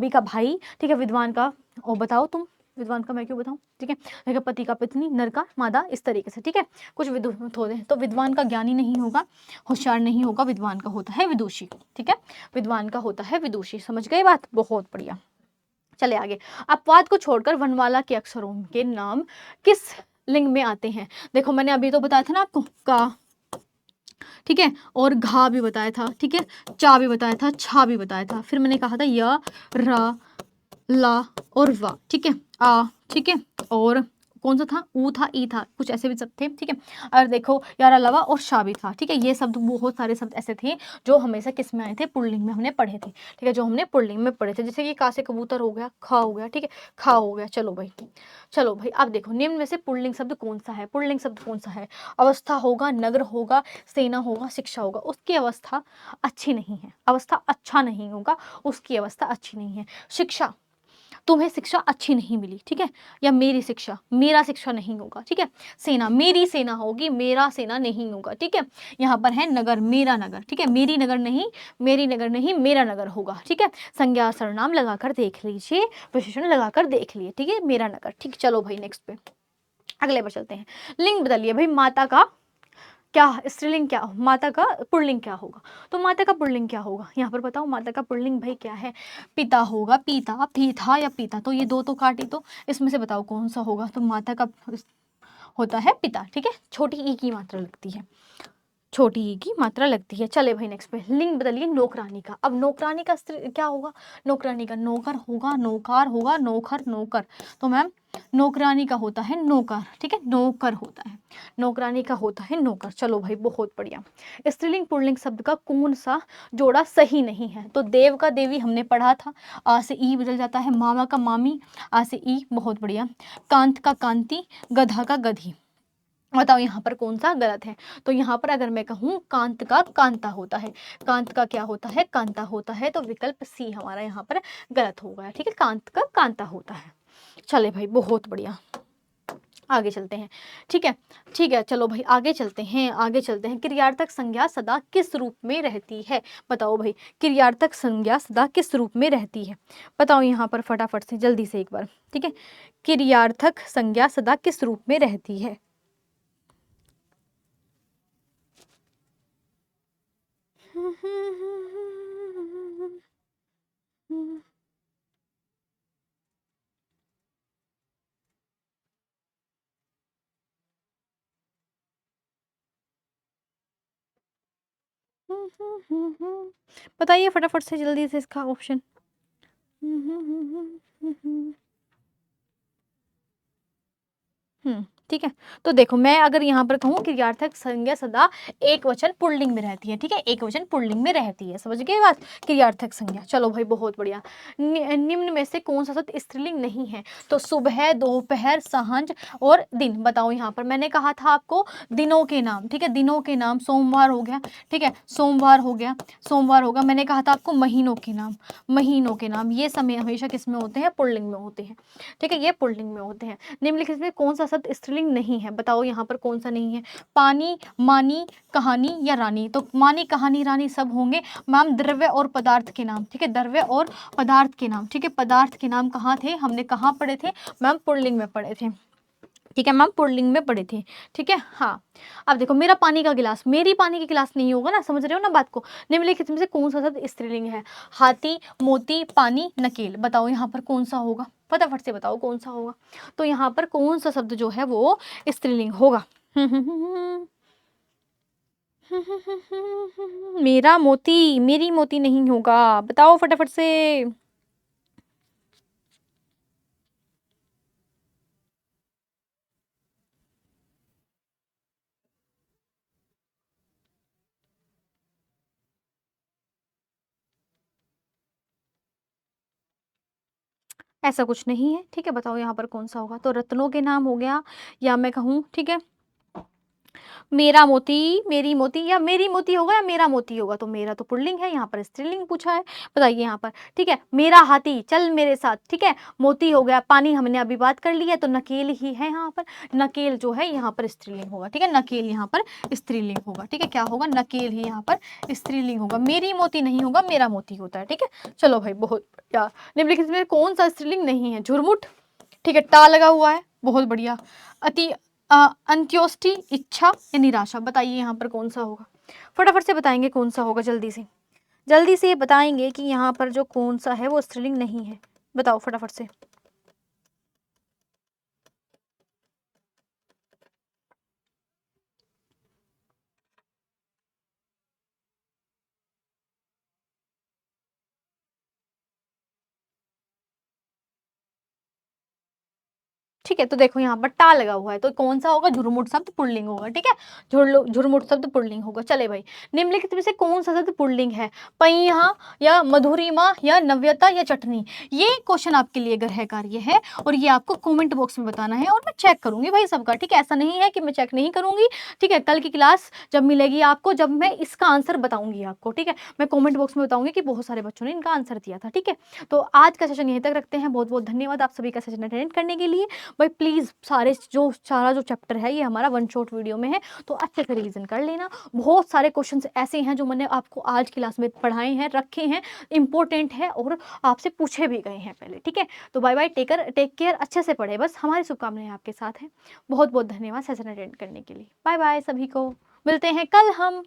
का भाई, ठीक है, विद्वान का, और बताओ तुम, विद्वान का मैं क्यों बताऊं, ठीक है, देखो पति का पत्नी, नर का मादा, इस तरीके से, ठीक है, कुछ विद्वान होते हैं। तो विद्वान का ज्ञानी नहीं होगा, होशियार नहीं होगा, विद्वान का होता है विदुषी, ठीक है, विद्वान का होता है विदुषी। समझ गए बात? बहुत बढ़िया। चले आगे, अपवाद को छोड़कर वनमाला के अक्षरों के नाम किस लिंग में आते हैं? देखो मैंने अभी तो बताया था ना आपको, का, ठीक है, और घा भी बताया था, ठीक है, चा भी बताया था, छा भी बताया था, फिर मैंने कहा था य, र, ला और वा, ठीक है, आ, ठीक है, और कौन सा था? ऊ था, ई था, कुछ ऐसे भी शब्द थे, ठीक है। और देखो यार अलावा और शा भी था, ठीक है। ये शब्द, बहुत सारे शब्द ऐसे थे जो हमेशा किस में आए थे? पुल्लिंग में हमने पढ़े थे, ठीक है, जो हमने पुल्लिंग में पढ़े थे। जैसे कि का से कबूतर हो गया, खा हो गया, ठीक है, खा हो गया। चलो भाई, चलो भाई, अब देखो निम्न में से पुल्लिंग शब्द कौन सा है? पुल्लिंग शब्द कौन सा है? अवस्था होगा, नगर होगा, सेना होगा, शिक्षा होगा। उसकी अवस्था अच्छी नहीं है, अवस्था अच्छा नहीं होगा, उसकी अवस्था अच्छी नहीं है। शिक्षा, तुम्हें शिक्षा अच्छी नहीं मिली, ठीक है, या मेरी शिक्षा, मेरा शिक्षा नहीं होगा, ठीक है। सेना, मेरी सेना होगी, मेरा सेना नहीं होगा, ठीक है। यहाँ पर है नगर, मेरा नगर, ठीक है, मेरी नगर नहीं, मेरी नगर नहीं, मेरा नगर होगा, ठीक है। संज्ञा सर्वनाम लगाकर देख लीजिए, विशेषण लगाकर देख लिए, ठीक है, मेरा नगर, ठीक। चलो भाई नेक्स्ट पे, अगले पर चलते हैं। लिंग बदलिए भाई, माता का क्या स्त्रीलिंग, क्या माता का पुल्लिंग क्या होगा? तो माता का पुल्लिंग क्या होगा? यहाँ पर बताओ, माता का पुल्लिंग भाई क्या है? पिता होगा, पीता, पीता या पीता, तो ये दो तो काटी, तो इसमें से बताओ कौन सा होगा? तो माता का होता है पिता, ठीक है, छोटी ई की मात्रा लगती है, छोटी ई की मात्रा लगती है। चले भाई नेक्स्ट पे, लिंग बदलिए नौकरानी का। अब नौकरानी का क्या होगा? नौकरानी का नौकर होगा, नौकार होगा, नौकर, नौकर, तो मैम नौकरानी का होता है नौकर, ठीक है, नौकर होता है, नौकरानी का होता है नौकर। चलो भाई बहुत बढ़िया। स्त्रीलिंग पुल्लिंग शब्द का कौन सा जोड़ा सही नहीं है? तो देव का देवी हमने पढ़ा था, आ से ई बदल जाता है, मामा का मामी, आ से ई, बहुत बढ़िया। कांत का कांति, गधा का गधी, बताओ यहाँ पर कौन सा गलत है? तो यहाँ पर अगर मैं कहूँ कांत का कांता होता है, कांत का क्या होता है? कांता होता है, तो विकल्प सी हमारा यहाँ पर गलत हो गया, ठीक है, कांत का कांता होता है। चले भाई बहुत बढ़िया, आगे चलते हैं, ठीक है, ठीक है, चलो भाई आगे चलते हैं, आगे चलते हैं। क्रियार्थक संज्ञा सदा किस रूप में रहती है? बताओ भाई, क्रियार्थक संज्ञा सदा किस रूप में रहती है? बताओ यहाँ पर फटाफट से, जल्दी से एक बार, ठीक है, क्रियार्थक संज्ञा सदा किस रूप में रहती है? बताइए फटाफट से, जल्दी से इसका ऑप्शन। ठीक है, तो देखो मैं अगर यहाँ पर कहूँ क्रियार्थक संज्ञा सदा एक वचन पुल्लिंग में रहती है, ठीक है, एक वचन पुल्लिंग में रहती है, समझ गए बात? क्रियार्थक संज्ञा। चलो भाई बहुत बढ़िया। निम्न में से कौन सा शब्द स्त्रीलिंग नहीं है? तो सुबह, दोपहर, सांझ और दिन। बताओ यहाँ पर मैंने कहा था आपको दिनों के नाम, ठीक है, दिनों के नाम, सोमवार हो गया, ठीक है, सोमवार हो गया, सोमवार होगा। मैंने कहा था आपको महीनों के नाम, महीनों के नाम, ये समय हमेशा किस में होते हैं? पुल्लिंग में होते हैं, ठीक है, ये पुल्लिंग में होते हैं। निम्नलिखित में कौन सा शब्द स्त्रीलिंग नहीं है? बताओ यहाँ पर कौन सा नहीं है? पानी, मानी, कहानी या रानी। तो मानी, कहानी, रानी सब होंगे मैम द्रव्य और पदार्थ के नाम, ठीक है, द्रव्य और पदार्थ के नाम, ठीक है, पदार्थ के नाम कहाँ थे? हमने कहाँ पढ़े थे मैम? पुल्लिंग में पढ़े थे, ठीक है मैम, पुल्लिंग में पढ़े थे, ठीक है। हाँ, अब देखो मेरा पानी का गिलास, मेरी पानी की गिलास नहीं होगा ना, समझ रहे हो ना बात को? निम्नलिखित में से कौन सा शब्द स्त्रीलिंग है? हाथी, मोती, पानी, नकेल। बताओ यहाँ पर कौन सा होगा? फटाफट से बताओ कौन सा होगा? तो यहाँ पर कौन सा शब्द जो है वो स्त्रीलिंग होगा? मेरा मोती, मेरी मोती नहीं होगा, बताओ फटाफट से। ऐसा कुछ नहीं है, ठीक है। बताओ यहाँ पर कौन सा होगा? तो रत्नों के नाम हो गया, या मैं कहूँ, ठीक है, मेरा मोती, मेरी मोती, या मेरी मोती होगा या मेरा मोती होगा। तो मेरा तो पुल्लिंग है, यहाँ पर स्त्रीलिंग पूछा है, बताइए यहाँ पर, ठीक है। मेरा हाथी चल मेरे साथ, ठीक है, मोती हो गया, पानी हमने अभी बात कर ली है, तो नकेल ही है यहाँ पर। नकेल जो है यहाँ पर स्त्रीलिंग होगा, ठीक है, नकेल यहाँ पर स्त्रीलिंग होगा, ठीक है। क्या होगा? नकेल ही यहाँ पर स्त्रीलिंग होगा, मेरी मोती नहीं होगा, मेरा मोती होता है, ठीक है। चलो भाई, बहुत बढ़िया। निम्नलिखित में कौन सा स्त्रीलिंग नहीं है? झुरमुट, ठीक है, टा लगा हुआ है, बहुत बढ़िया। अति अंत्योष्टि, इच्छा या निराशा, बताइए यहाँ पर कौन सा होगा? फटाफट से बताएंगे कौन सा होगा, जल्दी से बताएंगे कि यहाँ पर जो कौन सा है वो स्त्रीलिंग नहीं है। बताओ फटाफट से। ठीक है, तो देखो यहाँ पर टा लगा हुआ है, तो कौन सा होगा? झुरमुट शब्द पुल्लिंग होगा, ठीक है। झुरमुट शब्द पुल्लिंग होगा। चले भाई, निम्नलिखित में से कौन सा शब्द पुल्लिंग है? पहिया या मधुरिमा या नव्यता या चटनी? ये क्वेश्चन आपके लिए गृह कार्य है, और ये आपको कमेंट बॉक्स में बताना है, और मैं चेक करूंगी भाई सबका, ठीक है। ऐसा नहीं है कि मैं चेक नहीं करूंगी, ठीक है। कल की क्लास जब मिलेगी आपको, जब मैं इसका आंसर बताऊंगी आपको, ठीक है, मैं कॉमेंट बॉक्स में बताऊंगी कि बहुत सारे बच्चों ने इनका आंसर दिया था, ठीक है। तो आज का सेशन यहीं तक रखते हैं। बहुत बहुत धन्यवाद आप सभी का सेशन अटेंड करने के लिए। भाई प्लीज़ सारा जो चैप्टर है ये हमारा वन शॉट वीडियो में है, तो अच्छे से रिवीजन कर लेना। बहुत सारे क्वेश्चंस ऐसे हैं जो मैंने आपको आज क्लास में पढ़ाए हैं, रखे हैं, इंपॉर्टेंट है, और आपसे पूछे भी गए हैं पहले, ठीक है। तो बाय बाय, टेक केयर, अच्छे से पढ़े, बस हमारी शुभकामनाएं आपके साथ हैं। बहुत बहुत धन्यवाद सेशन अटेंड करने के लिए। बाय बाय सभी को, मिलते हैं कल हम।